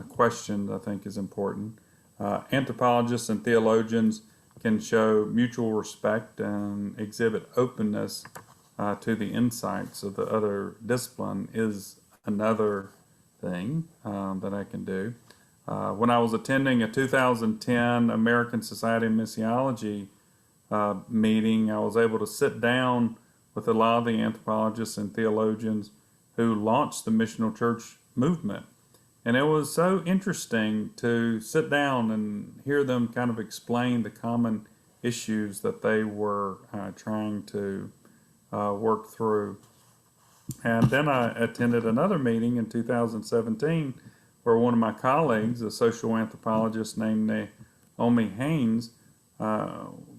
question that I think is important. Anthropologists and theologians can show mutual respect and exhibit openness to the insights of the other discipline is another thing that I can do. When I was attending a 2010 American Society of Missiology meeting, I was able to sit down with a lot of the anthropologists and theologians who launched the missional church movement. And it was so interesting to sit down and hear them kind of explain the common issues that they were trying to work through. And then I attended another meeting in 2017 where one of my colleagues, a social anthropologist named Naomi Haynes,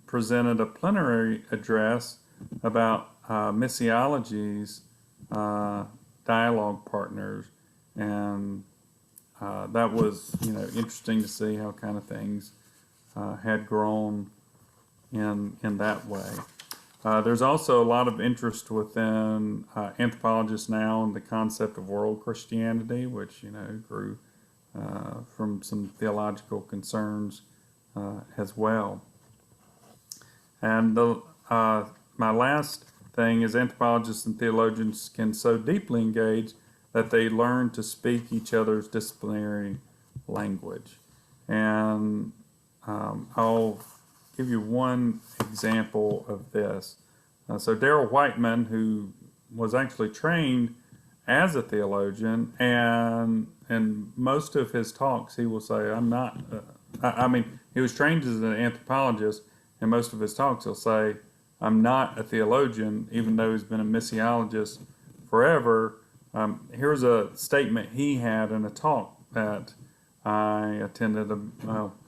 presented a plenary address about Missiology's dialogue partners, and that was interesting to see how kind of things had grown in that way. There's also a lot of interest within anthropologists now in the concept of world Christianity, which grew from some theological concerns as well. And my last thing is anthropologists and theologians can so deeply engage that they learn to speak each other's disciplinary language. And I'll give you one example of this. So Darrell Whiteman, who was actually trained as a theologian, and in most of his talks he will say, I'm not, he was trained as an anthropologist, and most of his talks he'll say, I'm not a theologian, even though he's been a missiologist forever. Here's a statement he had in a talk that I attended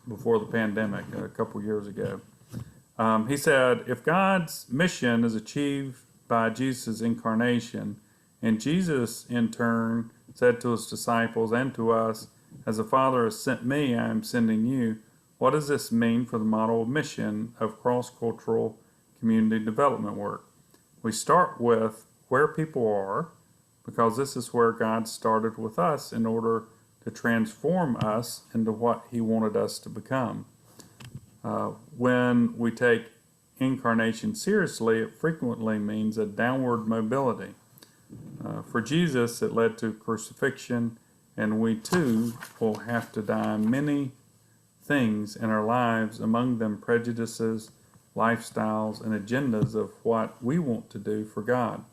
before the pandemic a couple years ago. He said, if God's mission is achieved by Jesus' incarnation, and Jesus in turn said to his disciples and to us, as the Father has sent me, I am sending you, what does this mean for the model of mission of cross-cultural community development work? We start with where people are, because this is where God started with us in order to transform us into what he wanted us to become. When we take incarnation seriously, it frequently means a downward mobility. For Jesus, it led to crucifixion, and we too will have to die many things in our lives, among them prejudices, lifestyles, and agendas of what we want to do for God,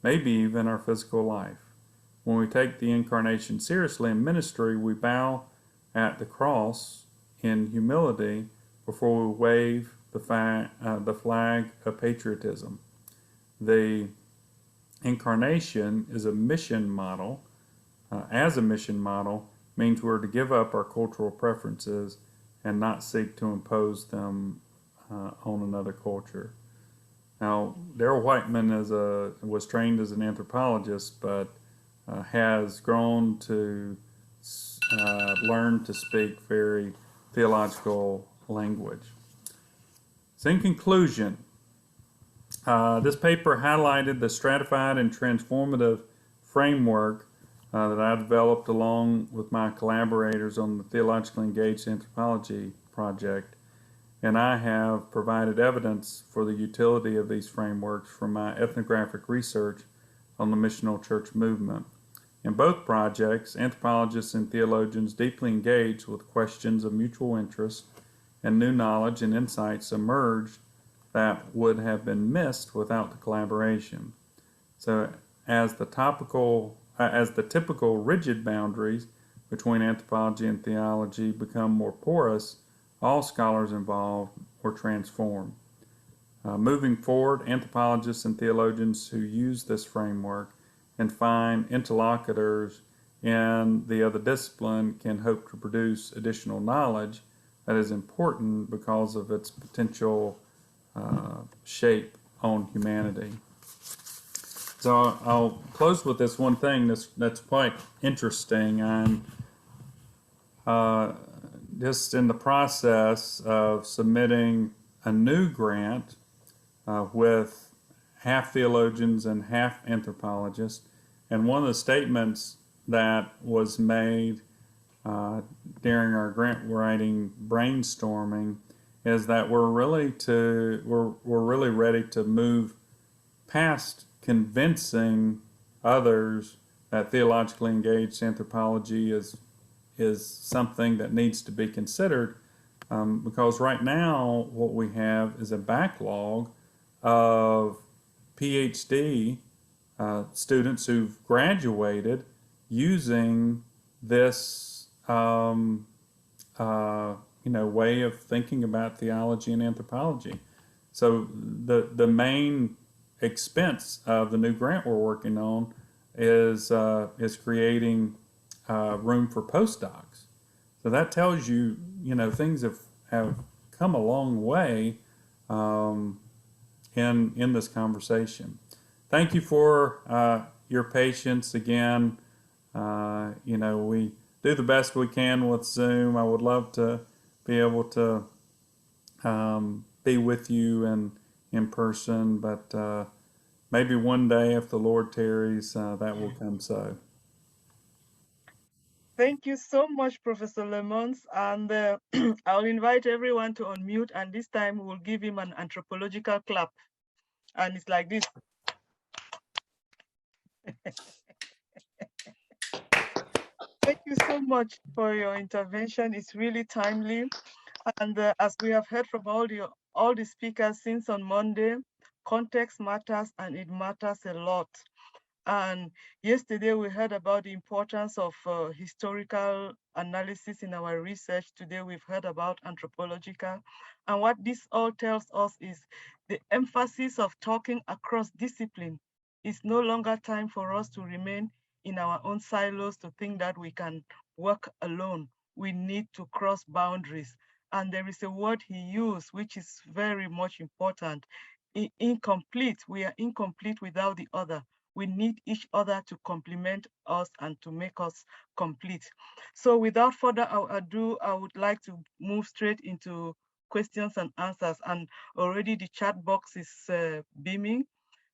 maybe even our physical life. When we take the incarnation seriously in ministry, we bow at the cross in humility before we wave the flag of patriotism. the incarnation is a mission model. As a mission model means we're to give up our cultural preferences and not seek to impose them on another culture. Now, Darrell Whiteman was trained as an anthropologist, but has grown to learn to speak very theological language. So, in conclusion, this paper highlighted the stratified and transformative framework that I developed along with my collaborators on the Theologically Engaged Anthropology project, and I have provided evidence for the utility of these frameworks from my ethnographic research on the missional church movement. In both projects, anthropologists and theologians deeply engaged with questions of mutual interest, and new knowledge and insights emerged that would have been missed without the collaboration. So, as the typical rigid boundaries between anthropology and theology become more porous, all scholars involved were transformed. Moving forward, anthropologists and theologians who use this framework and find interlocutors in the other discipline can hope to produce additional knowledge that is important because of its potential shape on humanity. So I'll close with this one thing that's quite interesting. I'm just in the process of submitting a new grant with half theologians and half anthropologists. And one of the statements that was made during our grant writing brainstorming is that we're really ready to move past convincing others that theologically engaged anthropology is something that needs to be considered, because right now what we have is a backlog of PhD students who've graduated using this way of thinking about theology and anthropology. So the main expense of the new grant we're working on is creating room for postdocs. So that tells you, things have come a long way in this conversation. Thank you for your patience again. We do the best we can with Zoom. I would love to be able to be with you in person, but maybe one day, if the Lord tarries, that will come so. Thank you so much, Professor Lemons. And I'll invite everyone to unmute, and this time we'll give him an anthropological clap. And it's like this. Thank you so much for your intervention. It's really timely. And as we have heard from all the speakers since on Monday, context matters, and it matters a lot. And yesterday we heard about the importance of historical analysis in our research. Today we've heard about anthropological. And what this all tells us is the emphasis of talking across discipline. It's no longer time for us to remain in our own silos to think that we can work alone. We need to cross boundaries. And there is a word he used, which is very much important. Incomplete. We are incomplete without the other. We need each other to complement us and to make us complete. So without further ado, I would like to move straight into questions and answers. And already the chat box is beaming.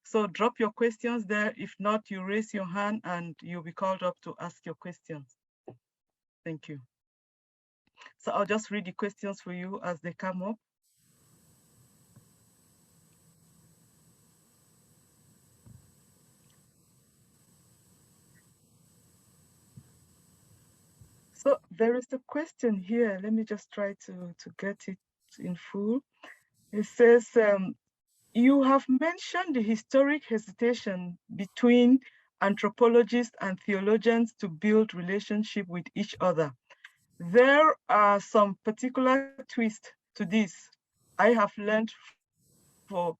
So drop your questions there. If not, you raise your hand and you'll be called up to ask your questions. Thank you. So I'll just read the questions for you as they come up. So there is a question here. Let me just try to get it in full. It says, you have mentioned the historic hesitation between anthropologists and theologians to build relationship with each other. There are some particular twists to this I have learned for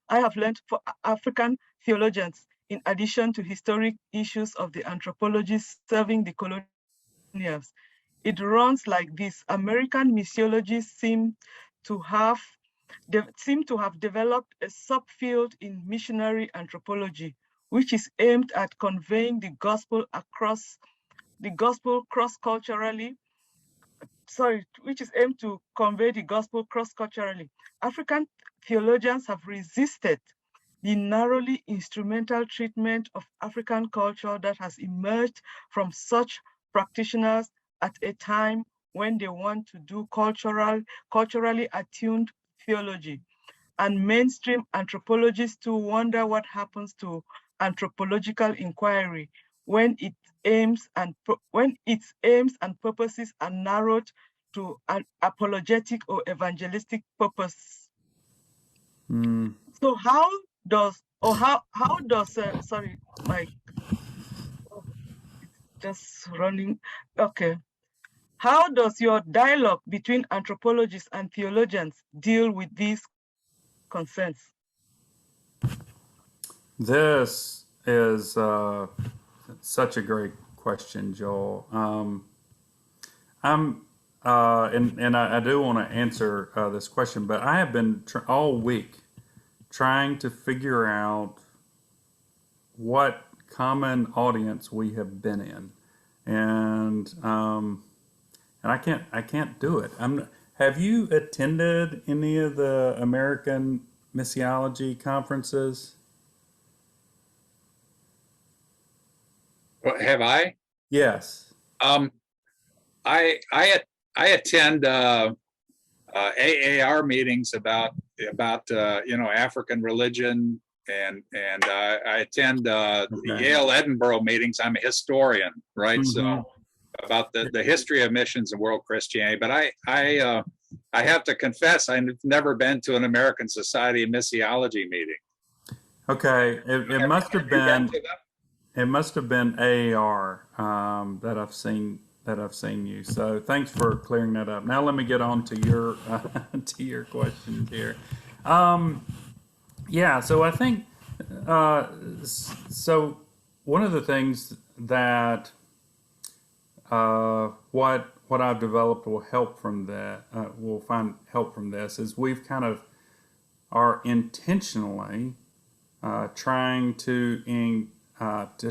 African theologians, in addition to historic issues of the anthropologists serving the colonials. It runs like this. American missiology to have seem to have developed a subfield in missionary anthropology, which is aimed at conveying the gospel cross-culturally, which is aimed to convey the gospel cross-culturally. African theologians have resisted the narrowly instrumental treatment of African culture that has emerged from such practitioners at a time when they want to do culturally attuned theology. And mainstream anthropologists too wonder what happens to anthropological inquiry when its aims and purposes are narrowed to an apologetic or evangelistic purpose. So how does sorry, my it's just running. Okay. How does your dialogue between anthropologists and theologians deal with these concerns? This is such a great question, Joel. I do want to answer this question, but I have been all week trying to figure out what common audience we have been in, and I can't do it. Have you attended any of the American Missiology conferences? Have I? Yes. I attend AAR meetings about African religion, and I attend Yale Edinburgh meetings. I'm a historian, right? Mm-hmm. So about the history of missions and world Christianity. But I have to confess, I've never been to an American Society of Missiology meeting. Okay, it must have been. It must have been AAR that I've seen you. So thanks for clearing that up. Now let me get on to your to your questions here. Yeah, so I think so. One of the things that what I've developed will help from that. Will find help from this is we've kind of are intentionally trying to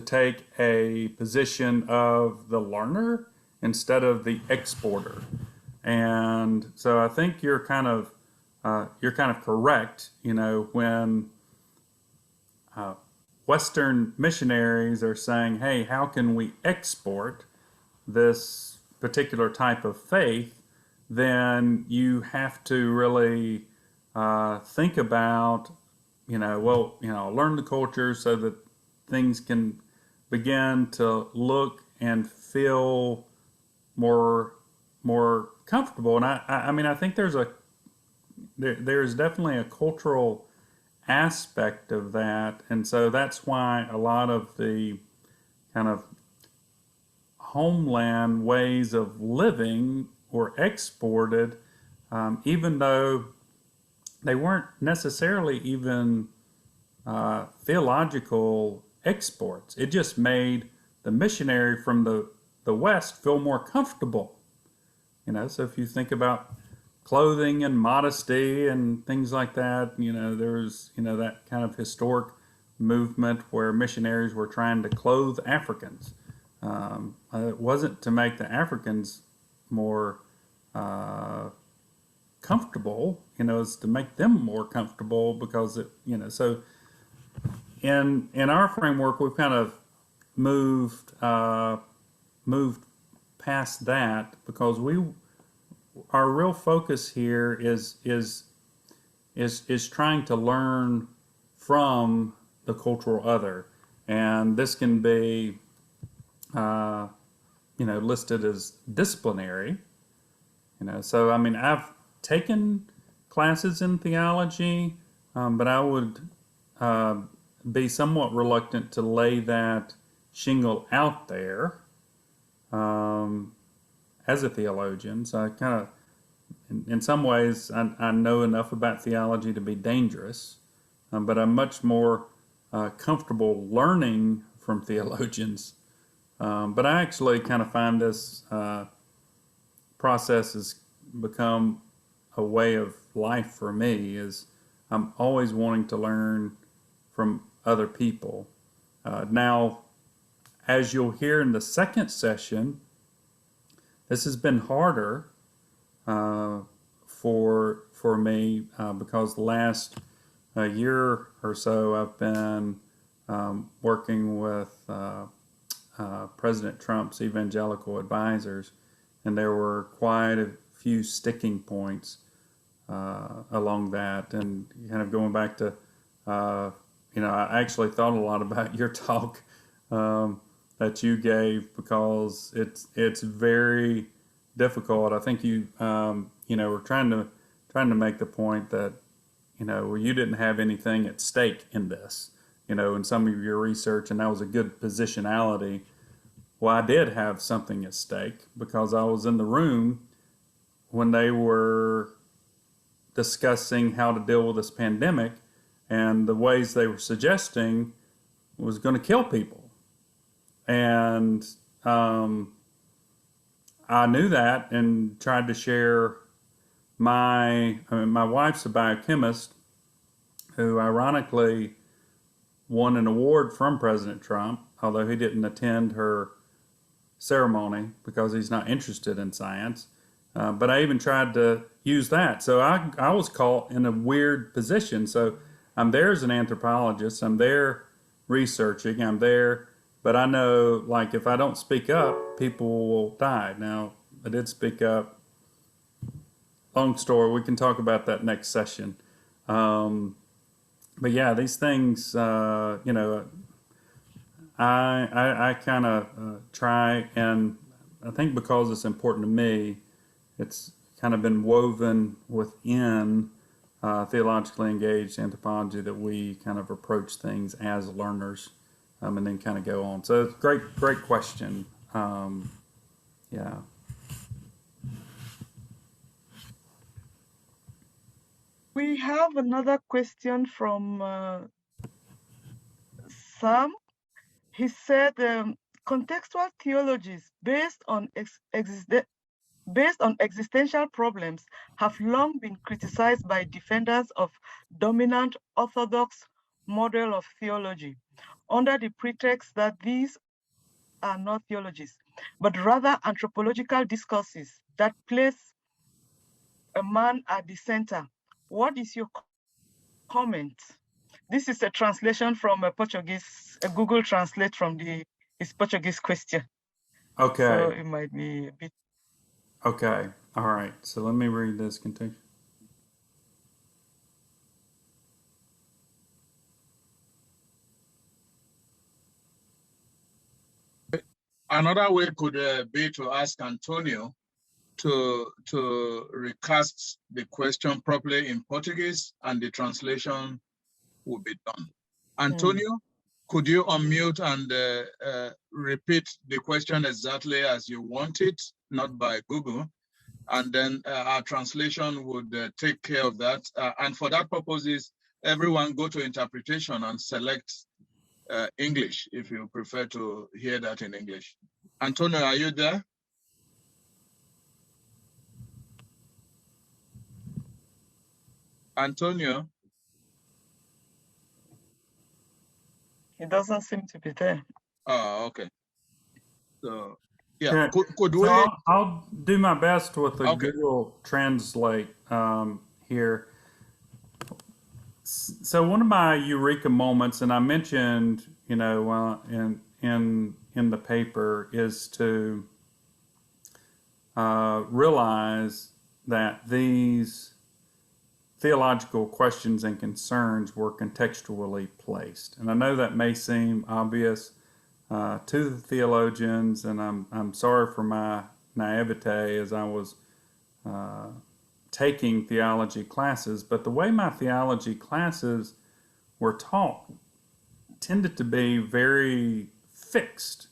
take a position of the learner instead of the exporter. And so I think you're kind of correct, when Western missionaries are saying, hey, how can we export this particular type of faith? Then you have to really think about, learn the culture so that things can begin to look and feel more comfortable. And I think there's definitely a cultural aspect of that, and so that's why a lot of the kind of homeland ways of living were exported, even though they weren't necessarily even theological exports. It just made the missionary from the West feel more comfortable. So if you think about clothing and modesty and things like that, there's that kind of historic movement where missionaries were trying to clothe Africans. It wasn't to make the Africans more comfortable, it's to make them more comfortable because so in our framework, we've kind of moved past that because our real focus here is trying to learn from the cultural other, and this can be listed as disciplinary. So I've taken classes in theology, but I would be somewhat reluctant to lay that shingle out there as a theologian. So I kind of, in some ways, I know enough about theology to be dangerous. but I'm much more comfortable learning from theologians. But I actually kind of find this process has become a way of life for me. Is I'm always wanting to learn from other people. Now, as you'll hear in the second session, this has been harder for me because the last year or so I've been working with President Trump's evangelical advisors, and there were quite a few sticking points along that. And kind of going back to, I actually thought a lot about your talk that you gave, because it's very difficult. I think you were trying to make the point that you didn't have anything at stake in this, in some of your research, and that was a good positionality. Well, I did have something at stake because I was in the room when they were discussing how to deal with this pandemic, and the ways they were suggesting was going to kill people. And I knew that and tried to share my wife's a biochemist who ironically won an award from President Trump, although he didn't attend her ceremony because he's not interested in science. But I even tried to use that. So I was caught in a weird position. So I'm there as an anthropologist, I'm there researching, I'm there, but I know, like, if I don't speak up, people will die. Now, I did speak up. Long story, we can talk about that next session. But yeah, these things, I kind of try, and I think because it's important to me, it's kind of been woven within theologically engaged anthropology that we kind of approach things as learners, and then kind of go on. So great question. Yeah. We have another question from Sam. He said, contextual theologies based on existential problems have long been criticized by defenders of dominant orthodox model of theology under the pretext that these are not theologies, but rather anthropological discourses that place a man at the center. What is your comment? This is a translation from a Portuguese, a Google Translate from his Portuguese question. Okay. So it might be a bit. Okay. All right. So let me read this context. Another way could be to ask Antonio to recast the question properly in Portuguese, and the translation will be done. Antonio, could you unmute and repeat the question exactly as you want it, not by Google, and then our translation would take care of that. And for that purposes, everyone go to interpretation and select English if you prefer to hear that in English. Antonio, are you there? Antonio? He doesn't seem to be there. Oh, okay. So, yeah, Okay. could we? So I'll do my best with the Okay. Google Translate here. So one of my eureka moments, and I mentioned, in the paper, is to realize that these theological questions and concerns were contextually placed. And I know that may seem obvious to the theologians, and I'm sorry for my naivete as I was taking theology classes, but the way my theology classes were taught tended to be very fixed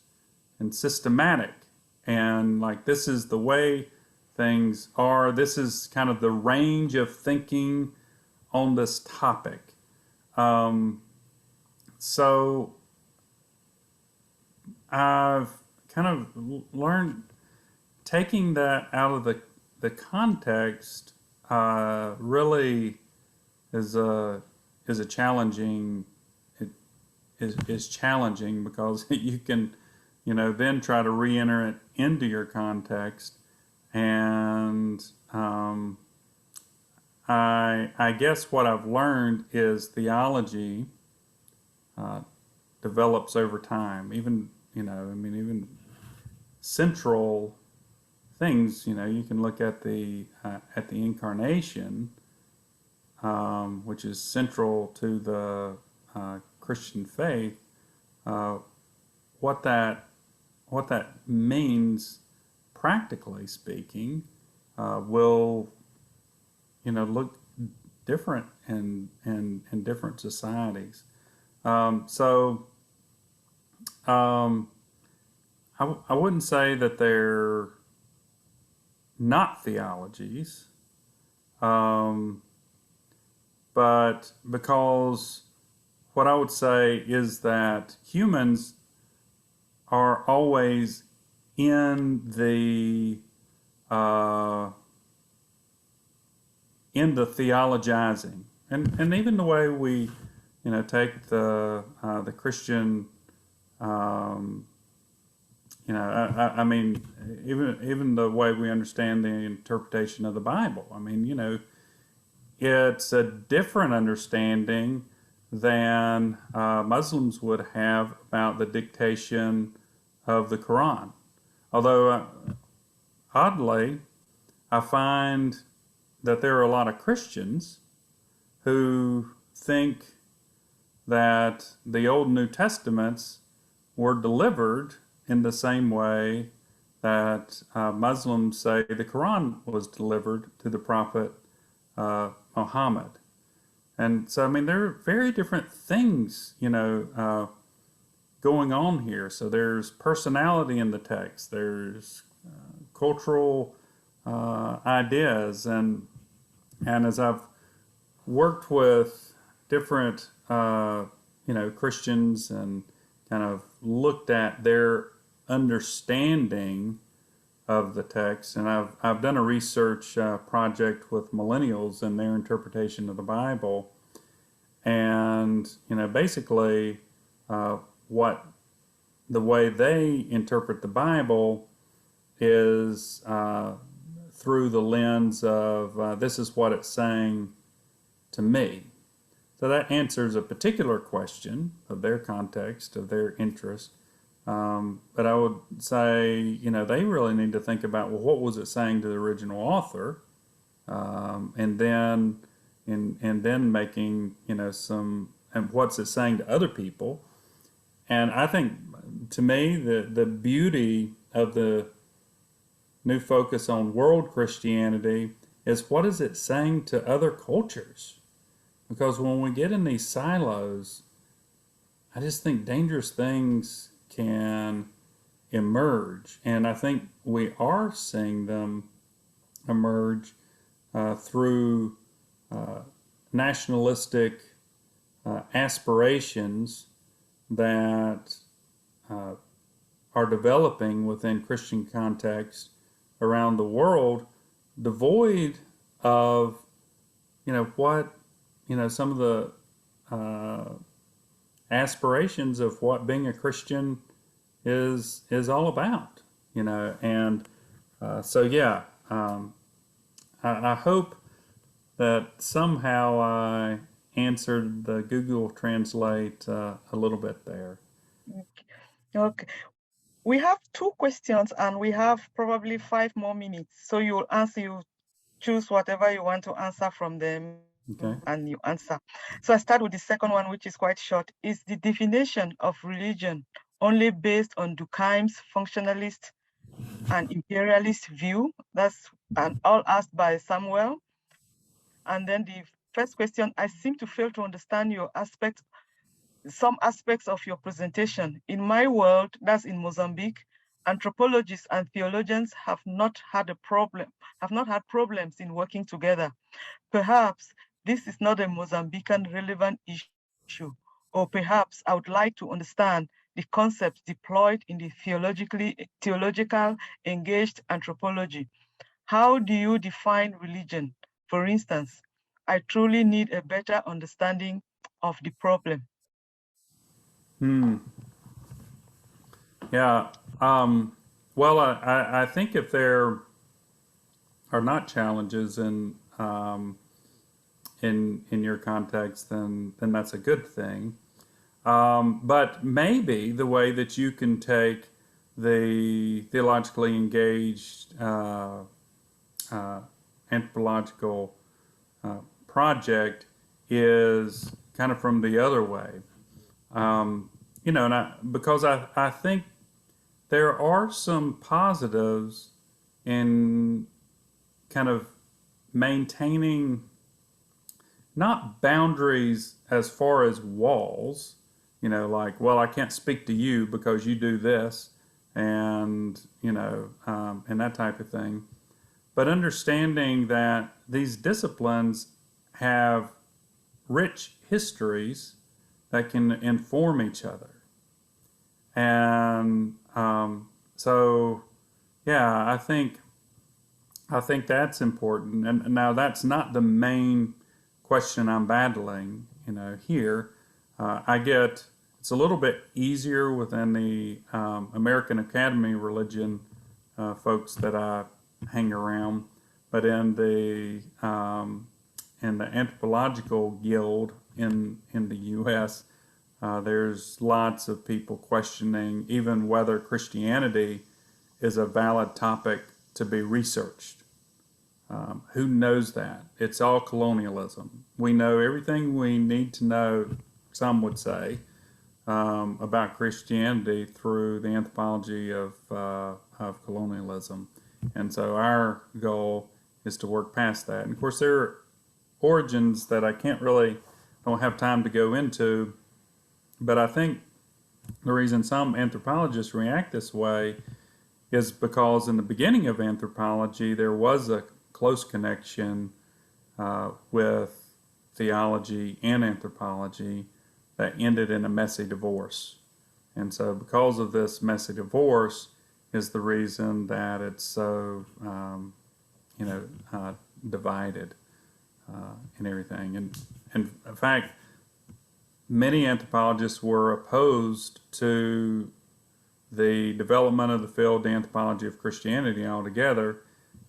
and systematic, and like, this is the way things are, this is kind of the range of thinking on this topic. So I've kind of learned taking that out of the context really is a challenging is challenging because you can then try to re-enter it into your context, and I guess what I've learned is theology develops over time. Even even central things. You can look at the incarnation, which is central to the Christian faith. What that means, practically speaking, will look different in different societies. So I wouldn't say that they're not theologies, but because what I would say is that humans are always in the theologizing, and even the way we take the Christian I mean even the way we understand the interpretation of the Bible. I mean it's a different understanding than Muslims would have about the dictation of the Quran. Although oddly, I find that there are a lot of Christians who think that the Old and New Testaments were delivered in the same way that Muslims say the Quran was delivered to the Prophet Muhammad. And so, I mean, there are very different things, going on here. So there's personality in the text, there's cultural ideas, and as I've worked with different Christians and kind of looked at their understanding of the text, and I've done a research project with millennials and their interpretation of the Bible, and basically what the way they interpret the Bible is through the lens of this is what it's saying to me. So that answers a particular question of their context, of their interest. But I would say, they really need to think about, well, what was it saying to the original author? And then making, some, and what's it saying to other people? And I think, to me, the beauty of the new focus on world Christianity is what is it saying to other cultures? Because when we get in these silos, I just think dangerous things can emerge. And I think we are seeing them emerge through nationalistic aspirations that are developing within Christian contexts around the world, devoid of, what, some of the aspirations of what being a Christian is all about, and so yeah, I hope that somehow I answered the Google Translate a little bit there. Okay. We have 2 questions and we have probably 5 more minutes. So you choose whatever you want to answer from them. Okay. And you answer. So I start with the second one, which is quite short. Is the definition of religion only based on Durkheim's functionalist and imperialist view? That's all asked by Samuel. And then the first question, I seem to fail to understand some aspects of your presentation. In my world, that's in Mozambique, anthropologists and theologians have not had problems in working together. Perhaps this is not a Mozambican relevant issue issue. Or perhaps I would like to understand the concepts deployed in the theological engaged anthropology. How do you define religion? For instance, I truly need a better understanding of the problem. Yeah. Well, I think if there are not challenges in your context, then that's a good thing. But maybe the way that you can take the theologically engaged anthropological project is kind of from the other way. You know, because I think there are some positives in kind of maintaining not boundaries as far as walls, you know, like, well, I can't speak to you because you do this, and, you know, and that type of thing. But understanding that these disciplines have rich histories that can inform each other. And so, yeah, I think that's important. And now that's not the main question I'm battling, you know, here. It's a little bit easier within the American Academy of Religion folks that I hang around, but in the Anthropological Guild in the U.S., there's lots of people questioning even whether Christianity is a valid topic to be researched. Who knows that? It's all colonialism. We know everything we need to know, some would say, about Christianity through the anthropology of colonialism. And so our goal is to work past that. And of course, there are origins that I don't have time to go into, but I think the reason some anthropologists react this way is because in the beginning of anthropology, there was a close connection with theology and anthropology that ended in a messy divorce. And so because of this messy divorce is the reason that it's so, divided and everything. And in fact, many anthropologists were opposed to the development of the field, the anthropology of Christianity altogether,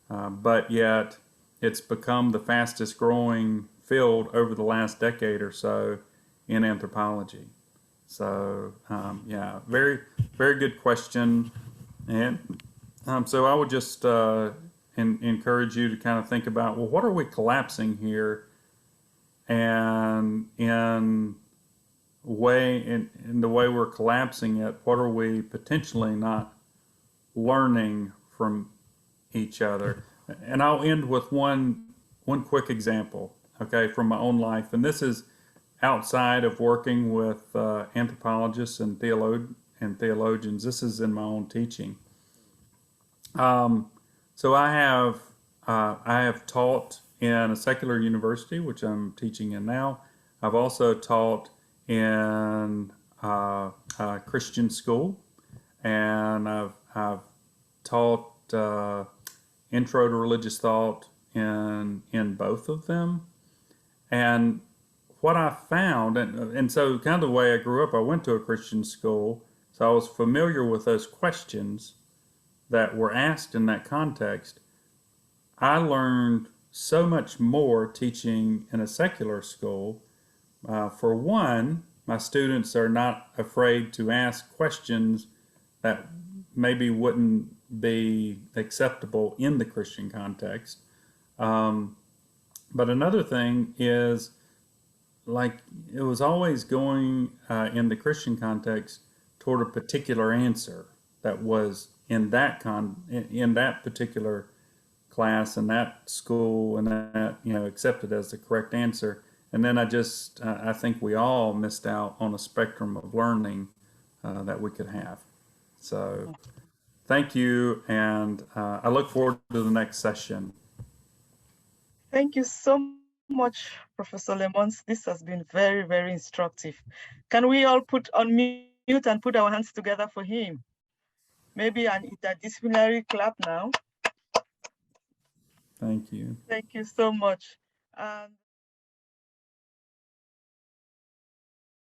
but yet it's become the fastest growing field over the last decade or so in anthropology. So, yeah, very, very good question. And so I would just encourage you to kind of think about, well, what are we collapsing here? And in the way we're collapsing it, what are we potentially not learning from each other? And I'll end with one quick example, okay, from my own life. And this is outside of working with anthropologists and theologians. This is in my own teaching. So I have taught in a secular university, which I'm teaching in now. I've also taught in a Christian school, and I've taught intro to religious thought in both of them. And what I found, and so kind of the way I grew up, I went to a Christian school, so I was familiar with those questions that were asked in that context. I learned so much more teaching in a secular school. For one, my students are not afraid to ask questions that maybe wouldn't be acceptable in the Christian context. But another thing is, like, it was always going in the Christian context toward a particular answer that was in that particular class and that school, and that, accepted as the correct answer. And then I think we all missed out on a spectrum of learning that we could have. So thank you, and I look forward to the next session. Thank you so much, Professor Lemons. This has been very, very instructive. Can we all put on mute and put our hands together for him? Maybe an interdisciplinary clap now. Thank you. Thank you so much.